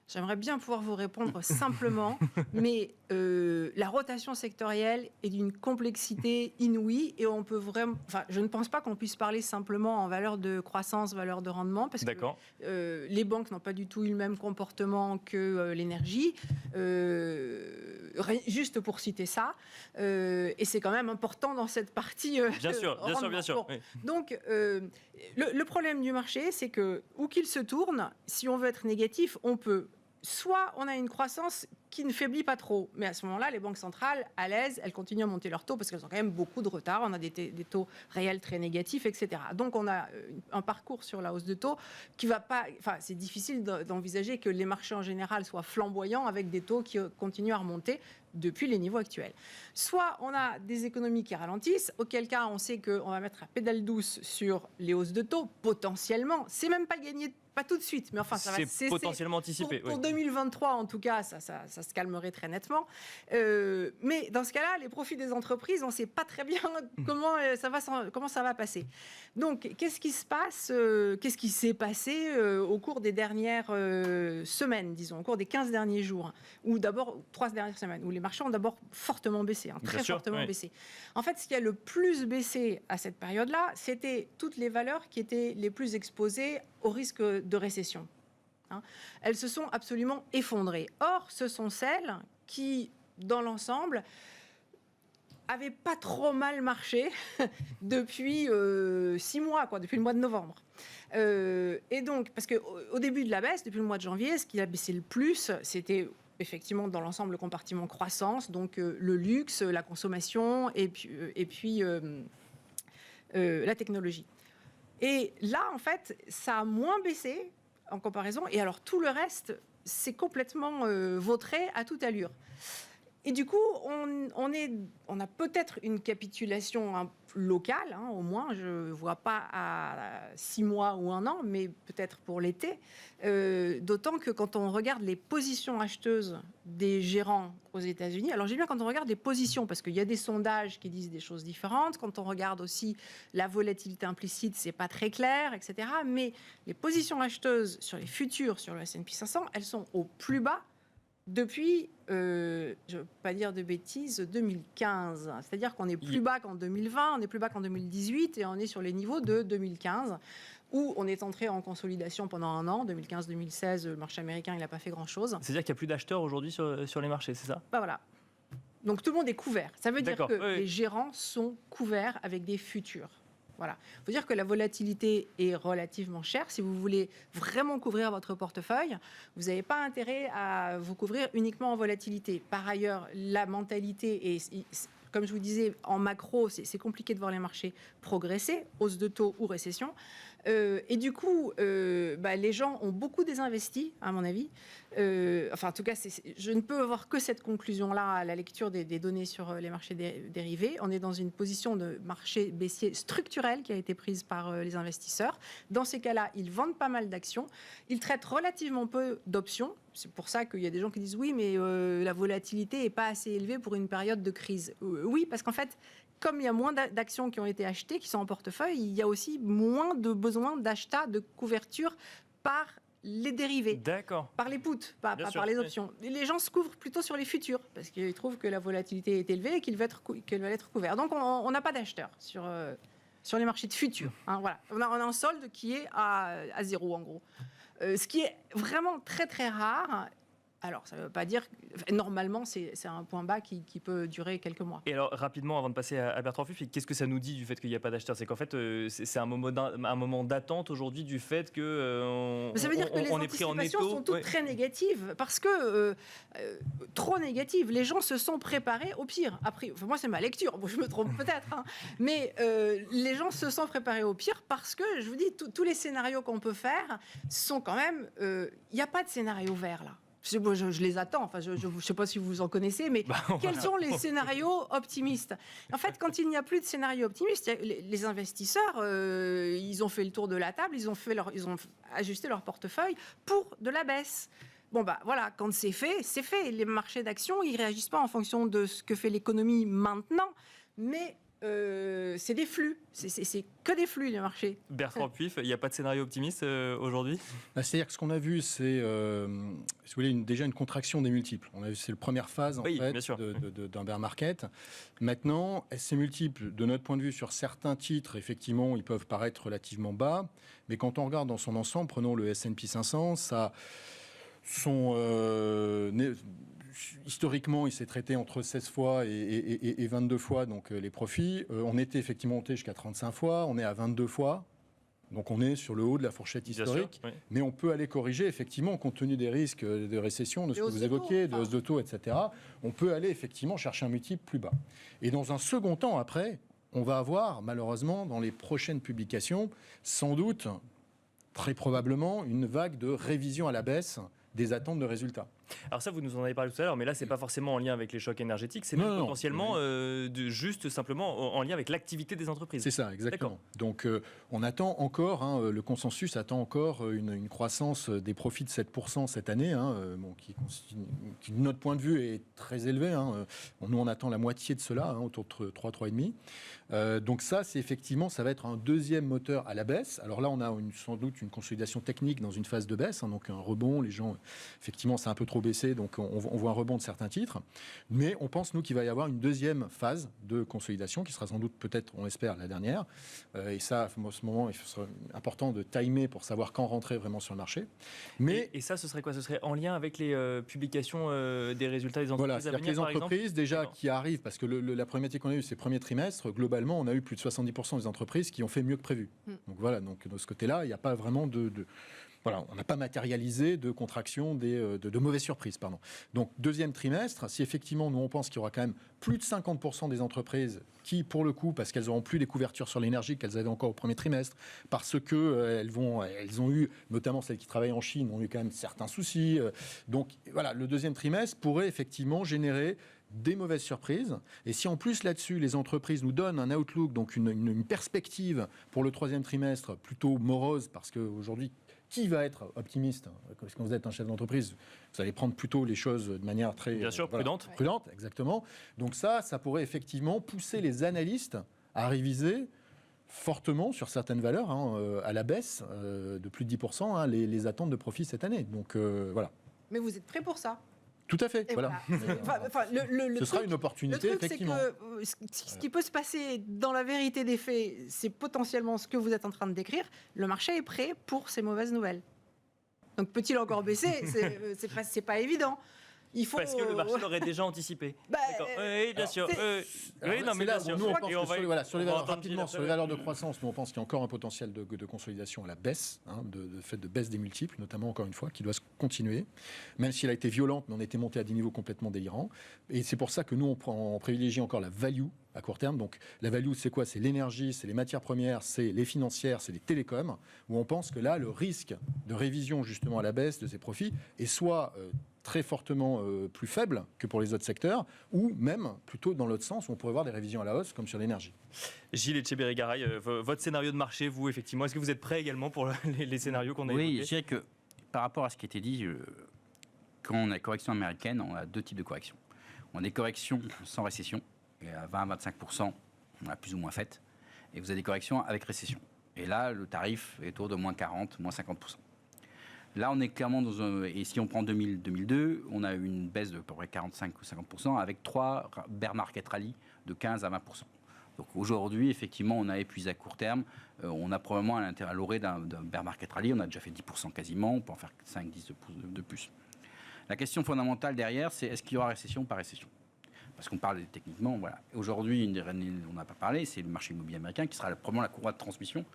Speaker 5: J'aimerais bien pouvoir vous répondre simplement, mais la rotation sectorielle est d'une complexité inouïe et on peut vraiment. Enfin, je ne pense pas qu'on puisse parler simplement en valeur de croissance, valeur de rendement, parce que les banques n'ont pas du tout eu le même comportement que l'énergie. Juste pour citer ça, et c'est quand même important dans cette partie.
Speaker 1: Bien sûr.
Speaker 5: Bon.
Speaker 1: Oui.
Speaker 5: Donc, le problème du marché, c'est que où qu'il se tourne, si on veut être négatif, on peut. Soit on a une croissance qui ne faiblit pas trop, mais à ce moment-là, les banques centrales, à l'aise, elles continuent à monter leurs taux parce qu'elles ont quand même beaucoup de retard. On a des taux réels très négatifs, etc. Donc on a un parcours sur la hausse de taux qui va pas. Enfin, c'est difficile d'envisager que les marchés en général soient flamboyants avec des taux qui continuent à remonter. depuis les niveaux actuels. Soit on a des économies qui ralentissent, auquel cas on sait qu'on va mettre la pédale douce sur les hausses de taux, potentiellement. C'est même pas gagné, pas tout de suite, mais enfin ça va
Speaker 1: C'est
Speaker 5: cesser.
Speaker 1: potentiellement anticipé.
Speaker 5: Pour
Speaker 1: oui.
Speaker 5: 2023, en tout cas, ça se calmerait très nettement. Mais dans ce cas-là, les profits des entreprises, on ne sait pas très bien comment ça va passer. Donc, qu'est-ce qui se passe qu'est-ce qui s'est passé au cours des dernières semaines, disons, au cours des 15 derniers jours, ou d'abord 3 dernières semaines, où les marchés ont d'abord fortement baissé, très fortement baissé. En fait, ce qui a le plus baissé à cette période-là, c'était toutes les valeurs qui étaient les plus exposées au risque de récession. Elles se sont absolument effondrées. Or, ce sont celles qui, dans l'ensemble, n'avaient pas trop mal marché depuis 6 mois, depuis le mois de novembre. Et donc, parce qu'au début de la baisse, depuis le mois de janvier, ce qui a baissé le plus, c'était effectivement dans l'ensemble le compartiment croissance, donc le luxe, la consommation et puis la technologie. Et là, en fait, ça a moins baissé en comparaison. Et alors, tout le reste, c'est complètement vautré à toute allure. Et du coup, on a peut-être une capitulation locale, au moins. Je ne vois pas à 6 mois ou 1 an, mais peut-être pour l'été. D'autant que quand on regarde les positions acheteuses des gérants aux États-Unis, alors j'ai bien quand on regarde les positions, parce qu'il y a des sondages qui disent des choses différentes. Quand on regarde aussi la volatilité implicite, c'est pas très clair, etc. Mais les positions acheteuses sur les futurs, sur le S&P 500, elles sont au plus bas depuis, je ne veux pas dire de bêtises, 2015. C'est-à-dire qu'on est plus bas qu'en 2020, on est plus bas qu'en 2018 et on est sur les niveaux de 2015 où on est entré en consolidation pendant 1 an. 2015-2016, le marché américain, il n'a pas fait grand-chose.
Speaker 1: C'est-à-dire qu'il n'y a plus d'acheteurs aujourd'hui sur les marchés, c'est ça ?
Speaker 5: Voilà. Donc tout le monde est couvert. Ça veut dire que les gérants sont couverts avec des futurs. Voilà. Il faut dire que la volatilité est relativement chère. Si vous voulez vraiment couvrir votre portefeuille, vous n'avez pas intérêt à vous couvrir uniquement en volatilité. Par ailleurs, la mentalité est, comme je vous disais, en macro, c'est compliqué de voir les marchés progresser, hausse de taux ou récession. Et du coup, les gens ont beaucoup désinvesti, à mon avis. En tout cas, je ne peux avoir que cette conclusion-là à la lecture des données sur les marchés dérivés. On est dans une position de marché baissier structurel qui a été prise par les investisseurs. Dans ces cas-là, ils vendent pas mal d'actions. Ils traitent relativement peu d'options. C'est pour ça qu'il y a des gens qui disent oui, mais la volatilité n'est pas assez élevée pour une période de crise. Oui, parce qu'en fait, comme il y a moins d'actions qui ont été achetées, qui sont en portefeuille, il y a aussi moins de besoin d'achat, de couverture par les dérivés, par les puts, pas par les options. Oui. Les gens se couvrent plutôt sur les futurs, parce qu'ils trouvent que la volatilité est élevée et qu'ils veulent être couverts. Donc on n'a pas d'acheteurs sur les marchés de futurs. Voilà. On a un solde qui est à 0 en gros. Ce qui est vraiment très très rare. Alors, ça ne veut pas dire... Normalement, c'est un point bas qui peut durer quelques mois.
Speaker 1: Et alors, rapidement, avant de passer à Bertrand Puffe, qu'est-ce que ça nous dit du fait qu'il n'y a pas d'acheteurs ? C'est qu'en fait, c'est un moment d'attente aujourd'hui du fait qu'on
Speaker 5: ça veut dire que les anticipations sont toutes très négatives, parce que trop négatives. Les gens se sont préparés au pire. Après, moi, c'est ma lecture. Bon, je me trompe peut-être. Mais les gens se sont préparés au pire parce que, je vous dis, tous les scénarios qu'on peut faire sont quand même... Il n'y a pas de scénario vert, là. Je les attends, je ne sais pas si vous en connaissez, mais quels sont les scénarios optimistes ? En fait, quand il n'y a plus de scénario optimiste, les investisseurs, ils ont fait le tour de la table, ils ont ajusté leur portefeuille pour de la baisse. Voilà, quand c'est fait, c'est fait. Les marchés d'actions, ils ne réagissent pas en fonction de ce que fait l'économie maintenant, mais... c'est des flux, c'est que des flux les marchés.
Speaker 1: Bertrand Puffe, il n'y a pas de scénario optimiste aujourd'hui ?
Speaker 4: C'est-à-dire que ce qu'on a vu, c'est si vous voulez, déjà une contraction des multiples. C'est la première phase d'un bear market. Maintenant, ces multiples, de notre point de vue, sur certains titres, effectivement, ils peuvent paraître relativement bas, mais quand on regarde dans son ensemble, prenons le S&P 500, ça sont... historiquement, il s'est traité entre 16 fois et 22 fois donc, les profits. On était effectivement monté jusqu'à 35 fois, on est à 22 fois. Donc on est sur le haut de la fourchette historique. Sûr, oui. Mais on peut aller corriger, effectivement, compte tenu des risques de récession, de ce que vous évoquiez, de hausse de taux, etc. On peut aller effectivement chercher un multiple plus bas. Et dans un second temps, après, on va avoir, malheureusement, dans les prochaines publications, sans doute, très probablement, une vague de révision à la baisse des attentes de résultats.
Speaker 1: Alors ça, vous nous en avez parlé tout à l'heure, mais là, c'est pas forcément en lien avec les chocs énergétiques, c'est même potentiellement juste simplement en lien avec l'activité des entreprises.
Speaker 4: C'est ça, exactement. Donc on attend encore, le consensus attend encore une croissance des profits de 7% cette année, qui de notre point de vue est très élevé. Nous, on attend la moitié de cela, autour de 3,5. Donc ça, c'est effectivement, ça va être un deuxième moteur à la baisse. Alors là, on a sans doute une consolidation technique dans une phase de baisse, donc un rebond. Les gens, effectivement, c'est un peu trop baissé, donc on voit un rebond de certains titres. Mais on pense, nous, qu'il va y avoir une deuxième phase de consolidation, qui sera sans doute, peut-être, on espère, la dernière. Et ça, à ce moment, il sera important de timer pour savoir quand rentrer vraiment sur le marché. Mais
Speaker 1: et ça, ce serait quoi? Ce serait en lien avec les publications des résultats des entreprises
Speaker 4: voilà,
Speaker 1: à
Speaker 4: c'est-à-dire
Speaker 1: venir,
Speaker 4: que les entreprises, déjà, qui arrivent, parce que la problématique qu'on a eue ces premiers trimestres, globalement, on a eu plus de 70% des entreprises qui ont fait mieux que prévu. Donc voilà, donc de ce côté-là, il n'y a pas vraiment voilà, on n'a pas matérialisé de contraction de mauvaises surprises. Pardon. Donc, deuxième trimestre, si effectivement, nous, on pense qu'il y aura quand même plus de 50% des entreprises qui, pour le coup, parce qu'elles n'auront plus les couvertures sur l'énergie qu'elles avaient encore au premier trimestre, parce que elles ont eu, notamment celles qui travaillent en Chine, ont eu quand même certains soucis. Donc, voilà, le deuxième trimestre pourrait effectivement générer des mauvaises surprises. Et si en plus là-dessus, les entreprises nous donnent un outlook, donc une perspective pour le troisième trimestre plutôt morose, parce qu'aujourd'hui, qui va être optimiste? Parce que quand vous êtes un chef d'entreprise, vous allez prendre plutôt les choses de manière très...
Speaker 1: Bien sûr, prudente.
Speaker 4: Prudente, exactement. Donc ça pourrait effectivement pousser les analystes à réviser fortement sur certaines valeurs, à la baisse de plus de 10%, les attentes de profit cette année. Donc voilà.
Speaker 5: Mais vous êtes prêts pour ça?
Speaker 4: Tout à fait, voilà. Ce sera une opportunité,
Speaker 5: le truc,
Speaker 4: effectivement.
Speaker 5: C'est que ce qui peut se passer dans la vérité des faits, c'est potentiellement ce que vous êtes en train de décrire. Le marché est prêt pour ces mauvaises nouvelles. Donc peut-il encore baisser? C'est pas évident.
Speaker 1: Parce que le marché l'aurait déjà anticipé. D'accord. Oui, bien sûr. Oui, non, mais bien sûr.
Speaker 4: Nous, on pense sur les valeurs, rapidement, sur les valeurs de croissance, nous, on pense qu'il y a encore un potentiel de consolidation à la baisse, de fait de baisse des multiples, notamment, encore une fois, qui doit se continuer. Même si elle a été violente, mais on était monté à des niveaux complètement délirants. Et c'est pour ça que nous, on privilégie encore la value à court terme. Donc, la value, c'est quoi? C'est l'énergie, c'est les matières premières, c'est les financières, c'est les télécoms, où on pense que là, le risque de révision, justement, à la baisse de ces profits est soit très fortement plus faible que pour les autres secteurs, ou même plutôt dans l'autre sens, où on pourrait voir des révisions à la hausse, comme sur l'énergie.
Speaker 1: Gilles Etcheberry-Garay, votre scénario de marché, vous, effectivement, est-ce que vous êtes prêt également pour les scénarios qu'on a évoqués?
Speaker 3: Oui, je dirais que par rapport à ce qui a été dit, quand on a correction américaine, on a deux types de corrections. On a des corrections sans récession, et à 20-25%, on a plus ou moins fait, et vous avez des corrections avec récession. Et là, le tarif est autour de moins 40, moins 50%. Là, on est clairement dans un... Et si on prend 2000-2002, on a eu une baisse de à peu près 45 ou 50%, avec 3 bear market rally de 15 à 20%. Donc aujourd'hui, effectivement, on a épuisé à court terme. On a probablement à l'orée d'un bear market rally. On a déjà fait 10% quasiment. On peut en faire 5-10 de plus. La question fondamentale derrière, c'est est-ce qu'il y aura récession ou pas récession? Parce qu'on parle techniquement, voilà. Aujourd'hui, on n'a pas parlé, c'est le marché immobilier américain qui sera probablement la courroie de transmission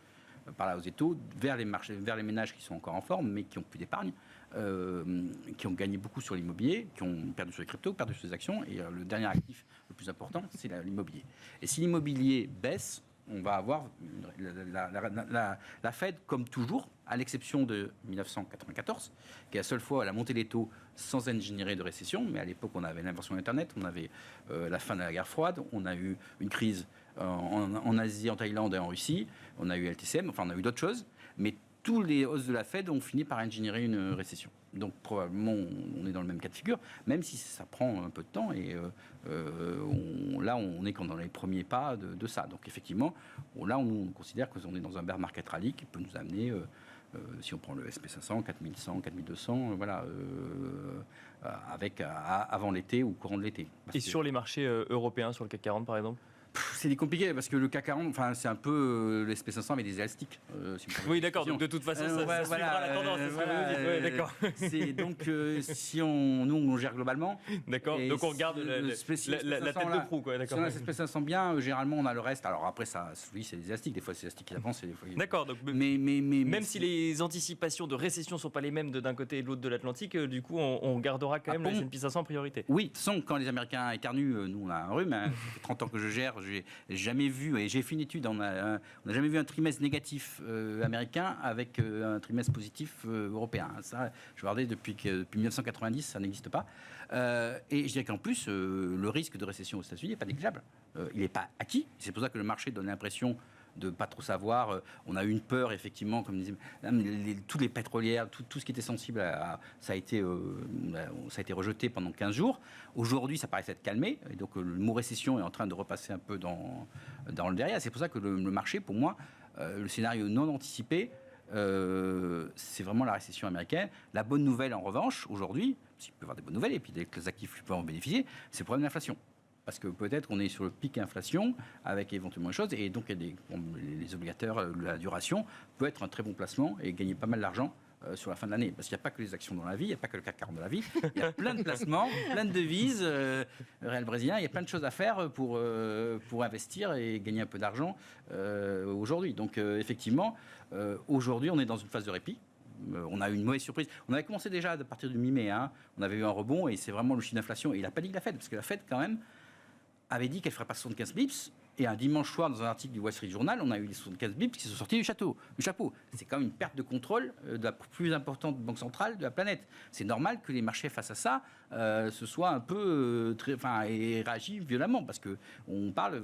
Speaker 3: par la hausse des taux vers les ménages qui sont encore en forme, mais qui n'ont plus d'épargne, qui ont gagné beaucoup sur l'immobilier, qui ont perdu sur les cryptos, perdu sur les actions. Et le dernier actif le plus important, c'est l'immobilier. Et si l'immobilier baisse, on va avoir la Fed, comme toujours, à l'exception de 1994, qui est la seule fois elle a monté les taux sans ingénierie de récession. Mais à l'époque, on avait l'inversion d'Internet, on avait la fin de la guerre froide, on a eu une crise en Asie, en Thaïlande et en Russie, on a eu LTCM, enfin on a eu d'autres choses, mais tous les hausses de la Fed ont fini par ingénierer une récession. Donc probablement on est dans le même cas de figure, même si ça prend un peu de temps, et là on est dans les premiers pas de ça. Donc effectivement, là on considère qu'on est dans un bear market rally qui peut nous amener, si on prend le SP500, 4100, 4200, voilà, avant l'été ou courant de l'été.
Speaker 1: Et sur les marchés européens, sur le CAC 40 par exemple?
Speaker 3: C'est compliqué parce que le CAC 40, enfin, c'est un peu l'SP500 avec des élastiques.
Speaker 1: Oui, d'accord. Donc de toute façon, ça suivra la tendance. C'est ce que vous dites. D'accord.
Speaker 3: C'est donc si nous on gère globalement.
Speaker 1: D'accord. Donc on regarde la tête de proue, quoi. D'accord.
Speaker 3: Si on a l'SP500 bien, généralement on a le reste. Alors après ça, oui, c'est des élastiques. Des fois c'est élastique qui avance.
Speaker 1: D'accord. Donc
Speaker 3: mais
Speaker 1: même si les anticipations de récession sont pas les mêmes d'un côté et de l'autre de l'Atlantique, du coup on gardera quand même le S&P 500 en priorité.
Speaker 3: Oui, de toute façon, quand les Américains éternuent, nous on a un rhume. Ça fait 30 ans que je gère. jamais vu, et j'ai fait une étude, on n'a jamais vu un trimestre négatif américain avec un trimestre positif européen. Ça, je regardais depuis 1990, ça n'existe pas. Et je dirais qu'en plus, le risque de récession aux États-Unis n'est pas négligeable. Il n'est pas acquis. C'est pour ça que le marché donne l'impression de ne pas trop savoir. On a eu une peur, effectivement, comme disait, toutes les pétrolières, tout ce qui était sensible, ça a été rejeté pendant 15 jours. Aujourd'hui, ça paraît s'être calmé. Et donc, le mot récession est en train de repasser un peu dans le derrière. C'est pour ça que le marché, pour moi, le scénario non anticipé, c'est vraiment la récession américaine. La bonne nouvelle, en revanche, aujourd'hui, s'il peut y avoir des bonnes nouvelles, et puis les actifs peuvent en bénéficier, c'est le problème de l'inflation. Parce que peut-être qu'on est sur le pic inflation avec éventuellement des choses, et donc les obligataires, la duration peut être un très bon placement et gagner pas mal d'argent sur la fin de l'année. Parce qu'il n'y a pas que les actions dans la vie, il n'y a pas que le CAC 40 dans la vie, il y a plein de placements, plein de devises, réel brésilien, il y a plein de choses à faire pour investir et gagner un peu d'argent aujourd'hui. Donc effectivement, aujourd'hui on est dans une phase de répit. On a eu une mauvaise surprise. On avait commencé déjà à partir du mi-mai, on avait eu un rebond et c'est vraiment le chiffre d'inflation. Et il n'a pas dit que la Fed, parce que la Fed quand même avait dit qu'elle ne ferait pas 75 bips. Et un dimanche soir, dans un article du Wall Street Journal, on a eu les 75 bips qui sont sortis du chapeau. C'est quand même une perte de contrôle de la plus importante banque centrale de la planète. C'est normal que les marchés face à ça se soient un peu et réagissent violemment, parce qu'on parle,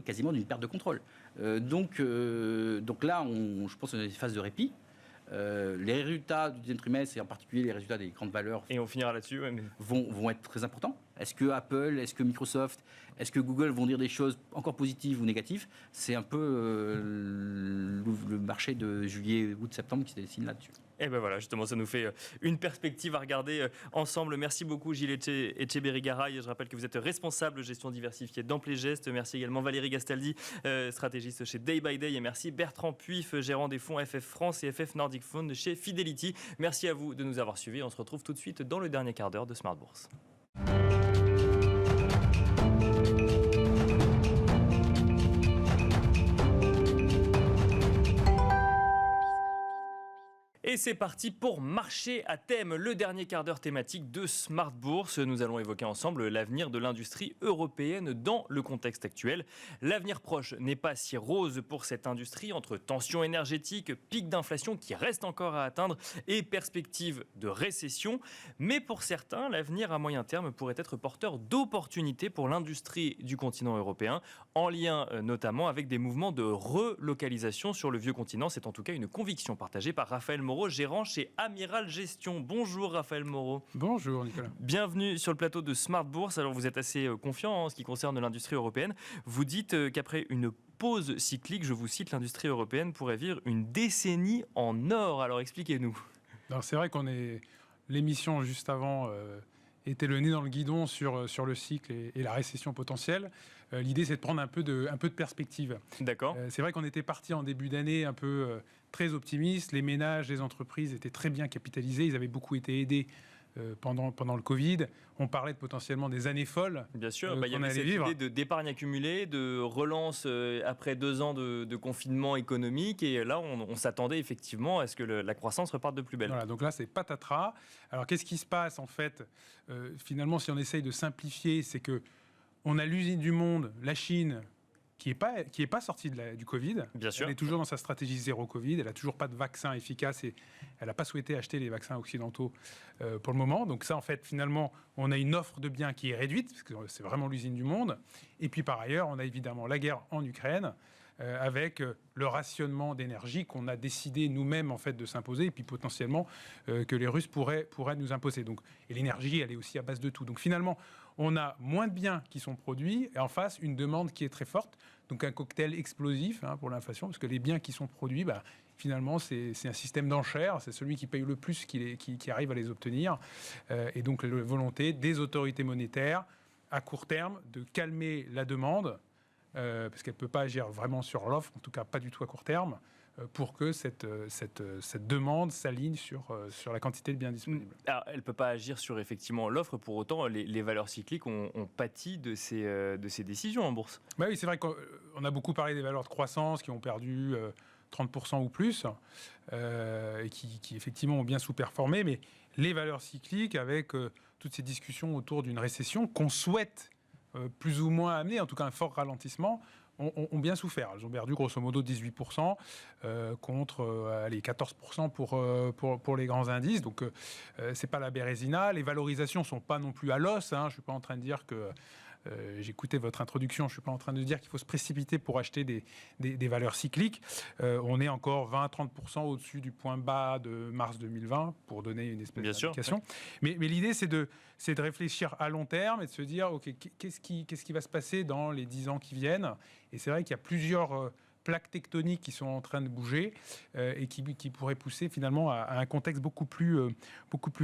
Speaker 3: quasiment d'une perte de contrôle. Donc là, je pense qu'on est dans une phase de répit. Les résultats du deuxième trimestre, et en particulier les résultats des grandes valeurs,
Speaker 1: et on finira là-dessus,
Speaker 3: vont être très importants. Est-ce que Apple, est-ce que Microsoft, est-ce que Google vont dire des choses encore positives ou négatives? C'est un peu le marché de juillet, août, septembre qui se dessine là-dessus.
Speaker 1: Et ben voilà, justement, ça nous fait une perspective à regarder ensemble. Merci beaucoup Gilles Etcheberry-Garay. Je rappelle que vous êtes responsable gestion diversifiée d'Amplégest. Merci également Valérie Gastaldi, stratégiste chez Day by Day. Et merci Bertrand Puif, gérant des fonds FF France et FF Nordic Fund chez Fidelity. Merci à vous de nous avoir suivis. On se retrouve tout de suite dans le dernier quart d'heure de Smart Bourse. Et c'est parti pour Marché à thème, le dernier quart d'heure thématique de Smart Bourse. Nous allons évoquer ensemble l'avenir de l'industrie européenne dans le contexte actuel. L'avenir proche n'est pas si rose pour cette industrie, entre tensions énergétiques, pic d'inflation qui reste encore à atteindre et perspectives de récession. Mais pour certains, l'avenir à moyen terme pourrait être porteur d'opportunités pour l'industrie du continent européen, en lien notamment avec des mouvements de relocalisation sur le vieux continent. C'est en tout cas une conviction partagée par Raphaël Moreau, gérant chez Amiral Gestion. Bonjour Raphaël Moreau.
Speaker 6: Bonjour Nicolas.
Speaker 1: Bienvenue sur le plateau de Smart Bourse. Alors vous êtes assez confiant en ce qui concerne l'industrie européenne. Vous dites qu'après une pause cyclique, je vous cite, l'industrie européenne pourrait vivre une décennie en or. Alors expliquez-nous.
Speaker 6: Alors c'est vrai qu'on est... L'émission juste avant était le nez dans le guidon sur le cycle et la récession potentielle. L'idée, c'est de prendre un peu de perspective.
Speaker 1: D'accord.
Speaker 6: C'est vrai qu'on était parti en début d'année un peu très optimiste. Les ménages, les entreprises étaient très bien capitalisés. Ils avaient beaucoup été aidés pendant le Covid. On parlait de potentiellement des années folles.
Speaker 1: Bien sûr, il y avait cette idée d'épargne accumulée, de relance après 2 ans de confinement économique. Et là, on s'attendait effectivement à ce que la croissance reparte de plus belle.
Speaker 6: Voilà, donc là, c'est patatras. Alors, qu'est-ce qui se passe en fait finalement, si on essaye de simplifier, c'est que on a l'usine du monde, la Chine, qui est pas sortie du Covid.
Speaker 1: Bien sûr.
Speaker 6: Elle est toujours dans sa stratégie zéro Covid. Elle n'a toujours pas de vaccin efficace et elle n'a pas souhaité acheter les vaccins occidentaux pour le moment. Donc ça, en fait, finalement, on a une offre de biens qui est réduite, parce que c'est vraiment l'usine du monde. Et puis, par ailleurs, on a évidemment la guerre en Ukraine, avec le rationnement d'énergie qu'on a décidé nous-mêmes en fait de s'imposer, et puis potentiellement que les Russes pourraient nous imposer. Donc, et l'énergie, elle est aussi à base de tout. Donc finalement, on a moins de biens qui sont produits et en face une demande qui est très forte. Donc un cocktail explosif pour l'inflation, parce que les biens qui sont produits, finalement, c'est un système d'enchères. C'est celui qui paye le plus qui arrive à les obtenir. Et donc la volonté des autorités monétaires à court terme de calmer la demande, parce qu'elle ne peut pas agir vraiment sur l'offre, en tout cas pas du tout à court terme, pour que cette demande s'aligne sur la quantité de biens disponibles.
Speaker 1: Alors, elle ne peut pas agir sur effectivement l'offre, pour autant les valeurs cycliques ont pâti de ces décisions en bourse.
Speaker 6: Bah oui, c'est vrai qu'on a beaucoup parlé des valeurs de croissance qui ont perdu 30% ou plus, et qui effectivement ont bien sous-performé, mais les valeurs cycliques, avec toutes ces discussions autour d'une récession qu'on souhaite plus ou moins amener, en tout cas un fort ralentissement, ont bien souffert. Elles ont perdu grosso modo 18% contre 14% pour les grands indices. Donc, c'est pas la Bérésina. Les valorisations sont pas non plus à l'os. Je suis pas en train de dire que... j'écoutais votre introduction, je ne suis pas en train de dire qu'il faut se précipiter pour acheter des valeurs cycliques. On est encore 20-30% au-dessus du point bas de mars 2020, pour donner une espèce d'indication. Mais l'idée, c'est de réfléchir à long terme et de se dire, OK, qu'est-ce qui va se passer dans les 10 ans qui viennent ? Et c'est vrai qu'il y a plusieurs plaques tectoniques qui sont en train de bouger et qui pourraient pousser finalement à un contexte beaucoup plus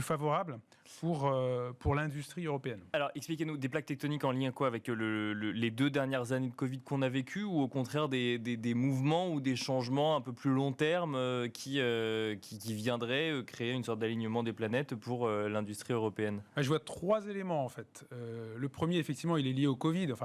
Speaker 6: favorable pour l'industrie européenne.
Speaker 1: Alors, expliquez-nous, des plaques tectoniques en lien quoi avec les 2 dernières années de Covid qu'on a vécues, ou au contraire des mouvements ou des changements un peu plus long terme qui viendraient créer une sorte d'alignement des planètes pour l'industrie européenne ?
Speaker 6: Je vois 3 éléments en fait. Le premier, effectivement, il est lié au Covid.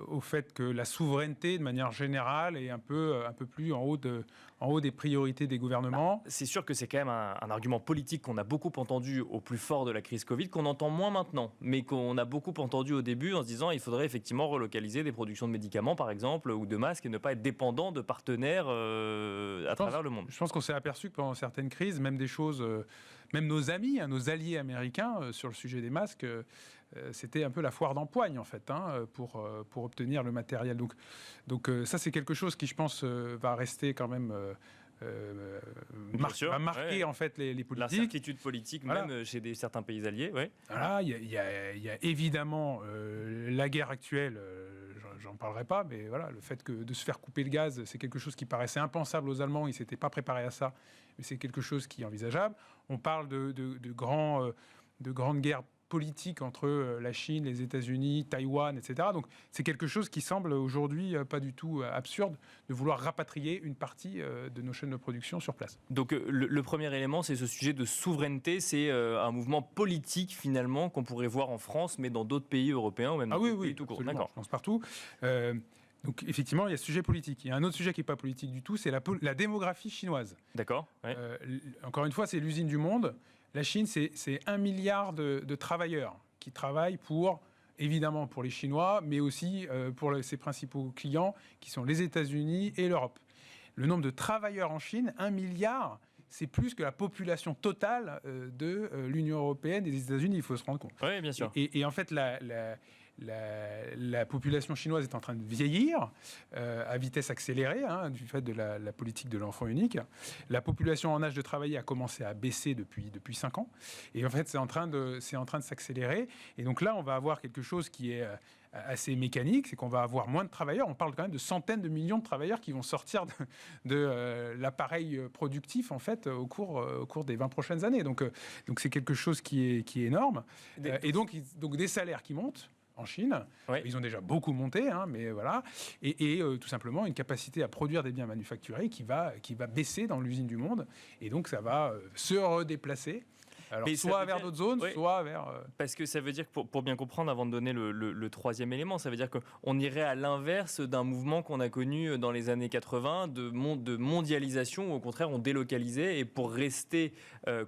Speaker 6: Au fait que la souveraineté, de manière générale, est un peu plus en haut des priorités des gouvernements.
Speaker 1: C'est sûr que c'est quand même un argument politique qu'on a beaucoup entendu au plus fort de la crise Covid, qu'on entend moins maintenant, mais qu'on a beaucoup entendu au début en se disant qu'il faudrait effectivement relocaliser des productions de médicaments, par exemple, ou de masques, et ne pas être dépendant de partenaires à travers le monde.
Speaker 6: Je pense qu'on s'est aperçu que pendant certaines crises, même des choses... Même nos amis, nos alliés américains, sur le sujet des masques, c'était un peu la foire d'empoigne, en fait, pour obtenir le matériel. Donc ça, c'est quelque chose qui, je pense, va rester quand même... va marquer en fait les politiques.
Speaker 1: L'incertitude politique, même chez certains pays alliés. Ouais.
Speaker 6: Voilà, il y a évidemment la guerre actuelle, j'en parlerai pas, mais voilà, le fait de se faire couper le gaz, c'est quelque chose qui paraissait impensable aux Allemands, ils ne s'étaient pas préparés à ça, mais c'est quelque chose qui est envisageable. On parle de grandes guerres politiques entre la Chine, les États-Unis, Taïwan, etc. Donc c'est quelque chose qui semble aujourd'hui pas du tout absurde de vouloir rapatrier une partie de nos chaînes de production sur place.
Speaker 1: Donc le premier élément, c'est ce sujet de souveraineté. C'est un mouvement politique finalement qu'on pourrait voir en France, mais dans d'autres pays européens ou même dans d'autres pays tout court.
Speaker 6: D'accord. Je pense partout. Donc effectivement, il y a ce sujet politique. Il y a un autre sujet qui n'est pas politique du tout, c'est la démographie chinoise.
Speaker 1: D'accord. Ouais.
Speaker 6: Encore une fois, c'est l'usine du monde. La Chine, c'est 1 milliard de travailleurs qui travaillent évidemment pour les Chinois, mais aussi pour ses principaux clients, qui sont les États-Unis et l'Europe. Le nombre de travailleurs en Chine, 1 milliard, c'est plus que la population totale de l'Union européenne et des États-Unis, il faut se rendre compte.
Speaker 1: Oui, bien sûr.
Speaker 6: Et en fait, la population chinoise est en train de vieillir à vitesse accélérée du fait de la politique de l'enfant unique. La population en âge de travailler a commencé à baisser depuis 5 ans. Et en fait, c'est en train de s'accélérer. Et donc là, on va avoir quelque chose qui est assez mécanique, c'est qu'on va avoir moins de travailleurs. On parle quand même de centaines de millions de travailleurs qui vont sortir de l'appareil productif en fait au cours des 20 prochaines années. Donc c'est quelque chose qui est énorme. Et donc des salaires qui montent en Chine. Ouais. Ils ont déjà beaucoup monté, mais voilà. Et tout simplement, une capacité à produire des biens manufacturés qui va baisser dans l'usine du monde. Et donc, ça va se redéplacer. Alors, soit vers d'autres zones, soit vers...
Speaker 1: Parce que ça veut dire que, pour bien comprendre, avant de donner le troisième élément, ça veut dire qu'on irait à l'inverse d'un mouvement qu'on a connu dans les années 80, de mondialisation, où au contraire on délocalisait, et pour rester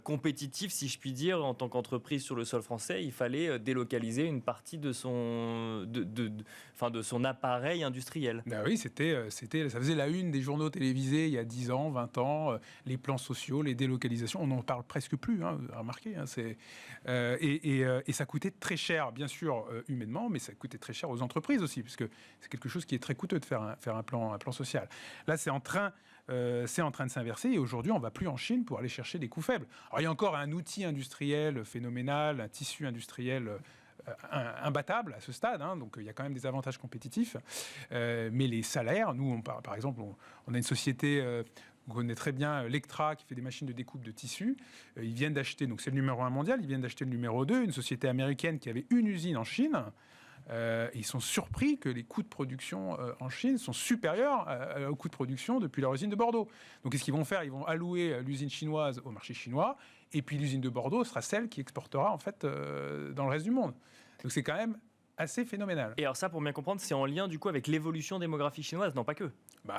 Speaker 1: compétitif, si je puis dire, en tant qu'entreprise sur le sol français, il fallait délocaliser une partie de son appareil industriel.
Speaker 6: Ben oui, ça faisait la une des journaux télévisés il y a 10 ans, 20 ans, les plans sociaux, les délocalisations, on n'en parle presque plus, remarqué, et ça coûtait très cher, bien sûr, humainement, mais ça coûtait très cher aux entreprises aussi, puisque c'est quelque chose qui est très coûteux de faire un plan social. Là, c'est en train de s'inverser, et aujourd'hui, on ne va plus en Chine pour aller chercher des coûts faibles. Alors, il y a encore un outil industriel phénoménal, un tissu industriel imbattable à ce stade, donc il y a quand même des avantages compétitifs, mais les salaires, nous, par exemple, on a une société... On connaît très bien Lectra qui fait des machines de découpe de tissus. Ils viennent d'acheter, donc c'est le numéro 1 mondial, ils viennent d'acheter le numéro 2, une société américaine qui avait une usine en Chine. Ils sont surpris que les coûts de production en Chine sont supérieurs aux coûts de production depuis leur usine de Bordeaux. Donc qu'est-ce qu'ils vont faire ? Ils vont allouer l'usine chinoise au marché chinois, et puis l'usine de Bordeaux sera celle qui exportera en fait dans le reste du monde. Donc c'est quand même assez phénoménal.
Speaker 1: Et alors ça, pour bien comprendre, c'est en lien du coup avec l'évolution démographique chinoise, non pas que.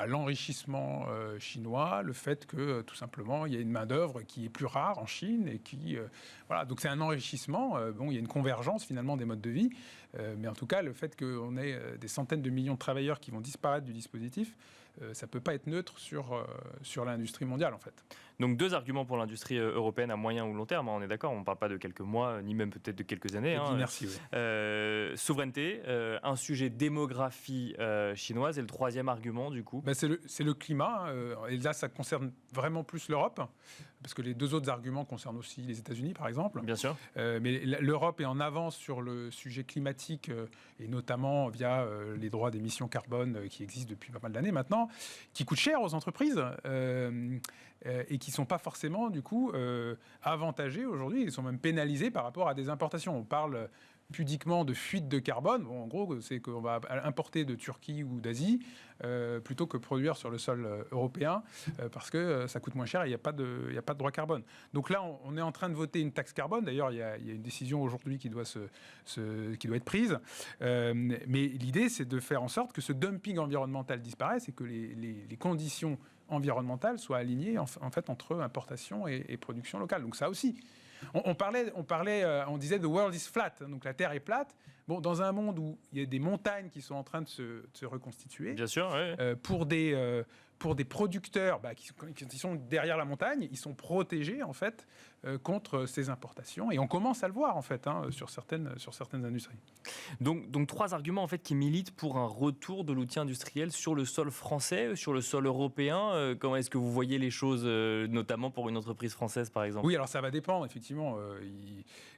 Speaker 6: L'enrichissement chinois, le fait que tout simplement il y a une main d'œuvre qui est plus rare en Chine et qui voilà, donc c'est un enrichissement. Il y a une convergence finalement des modes de vie. Mais en tout cas, le fait qu'on ait des centaines de millions de travailleurs qui vont disparaître du dispositif, ça ne peut pas être neutre sur l'industrie mondiale, en fait.
Speaker 1: Donc 2 arguments pour l'industrie européenne à moyen ou long terme, on est d'accord, on ne parle pas de quelques mois, ni même peut-être de quelques années.
Speaker 6: Merci, oui.
Speaker 1: Souveraineté, un sujet démographie chinoise, et le 3e argument, du coup
Speaker 6: c'est le climat, et là, ça concerne vraiment plus l'Europe, parce que les 2 autres arguments concernent aussi les États-Unis, par exemple.
Speaker 1: Bien sûr.
Speaker 6: Mais l'Europe est en avance sur le sujet climatique, et notamment via les droits d'émission carbone qui existent depuis pas mal d'années maintenant, qui coûtent cher aux entreprises et qui ne sont pas forcément, du coup, avantagés aujourd'hui. Ils sont même pénalisés par rapport à des importations. On parle pudiquement de fuite de carbone. Bon, en gros, c'est qu'on va importer de Turquie ou d'Asie plutôt que produire sur le sol européen parce que ça coûte moins cher et il n'y a pas de droit carbone. Donc là, on est en train de voter une taxe carbone. D'ailleurs, il y a une décision aujourd'hui qui doit être prise. Mais l'idée, c'est de faire en sorte que ce dumping environnemental disparaisse et que les conditions environnementales soient alignées en fait entre importation et production locale. Donc ça aussi. On disait the world is flat, donc la Terre est plate. Bon, dans un monde où il y a des montagnes qui sont en train de se reconstituer,
Speaker 1: bien sûr, ouais.
Speaker 6: pour des producteurs qui sont derrière la montagne, ils sont protégés en fait contre ces importations. Et on commence à le voir en fait sur certaines industries.
Speaker 1: Donc 3 arguments en fait qui militent pour un retour de l'outil industriel sur le sol français, sur le sol européen. Comment est-ce que vous voyez les choses, notamment pour une entreprise française par exemple ?
Speaker 6: Oui, alors ça va dépendre effectivement.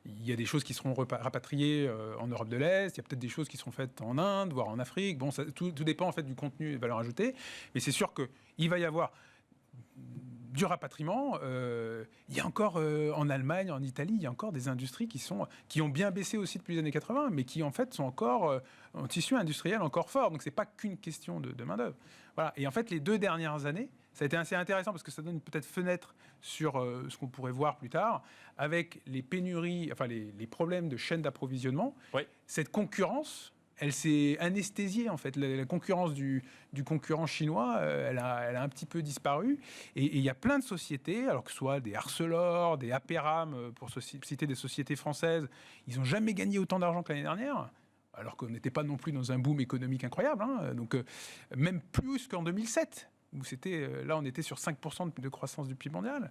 Speaker 6: Il y a des choses qui seront rapatriées en Europe de l'Est. Il y a peut-être des choses qui seront faites en Inde, voire en Afrique. Bon, tout dépend en fait du contenu et de valeur ajoutée. Mais c'est sûr qu'il va y avoir du rapatriement. Il y a encore en Allemagne, en Italie, il y a encore des industries qui ont bien baissé aussi depuis les années 80, mais qui en fait sont encore en tissu industriel encore fort. Donc c'est pas qu'une question de main d'œuvre. Voilà. Et en fait, les 2 dernières années, ça a été assez intéressant parce que ça donne peut-être fenêtre sur ce qu'on pourrait voir plus tard avec les pénuries, enfin les problèmes de chaîne d'approvisionnement.
Speaker 1: Oui.
Speaker 6: Cette concurrence, elle s'est anesthésiée en fait. La concurrence du concurrent chinois, elle a un petit peu disparu. Et il y a plein de sociétés, alors que ce soit des Arcelor, des Aperam, pour citer des sociétés françaises, ils n'ont jamais gagné autant d'argent que l'année dernière. Alors qu'on n'était pas non plus dans un boom économique incroyable. Donc même plus qu'en 2007. Où là, on était sur 5% de croissance du PIB mondial.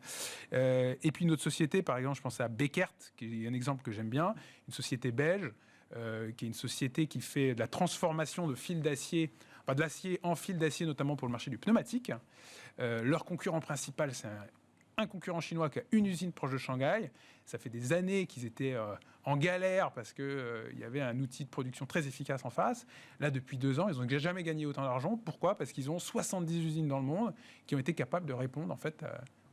Speaker 6: Et puis notre société, par exemple, je pense à Bekaert, qui est un exemple que j'aime bien, une société belge, qui est une société qui fait de la transformation de fils d'acier, enfin de l'acier en fil d'acier, notamment pour le marché du pneumatique. Leur concurrent principal, c'est un concurrent chinois qui a une usine proche de Shanghai. Ça fait des années qu'ils étaient en galère parce qu'il y avait un outil de production très efficace en face. Là, depuis 2 ans, ils n'ont jamais gagné autant d'argent. Pourquoi ? Parce qu'ils ont 70 usines dans le monde qui ont été capables de répondre en fait,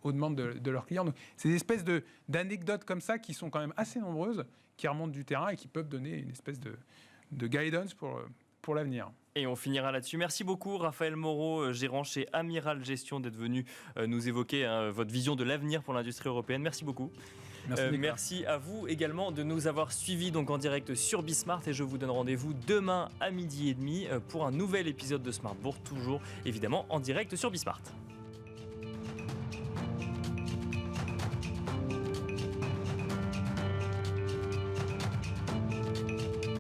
Speaker 6: aux demandes de leurs clients. Donc, c'est des espèces d'anecdotes comme ça qui sont quand même assez nombreuses, qui remontent du terrain et qui peuvent donner une espèce de guidance pour l'avenir.
Speaker 1: Et on finira là-dessus. Merci beaucoup Raphaël Moreau, gérant chez Amiral Gestion, d'être venu nous évoquer votre vision de l'avenir pour l'industrie européenne. Merci beaucoup. Merci à vous également de nous avoir suivis donc en direct sur Bismart, et je vous donne rendez-vous demain à 12h30 pour un nouvel épisode de Smart Bourse, toujours évidemment en direct sur Bismart.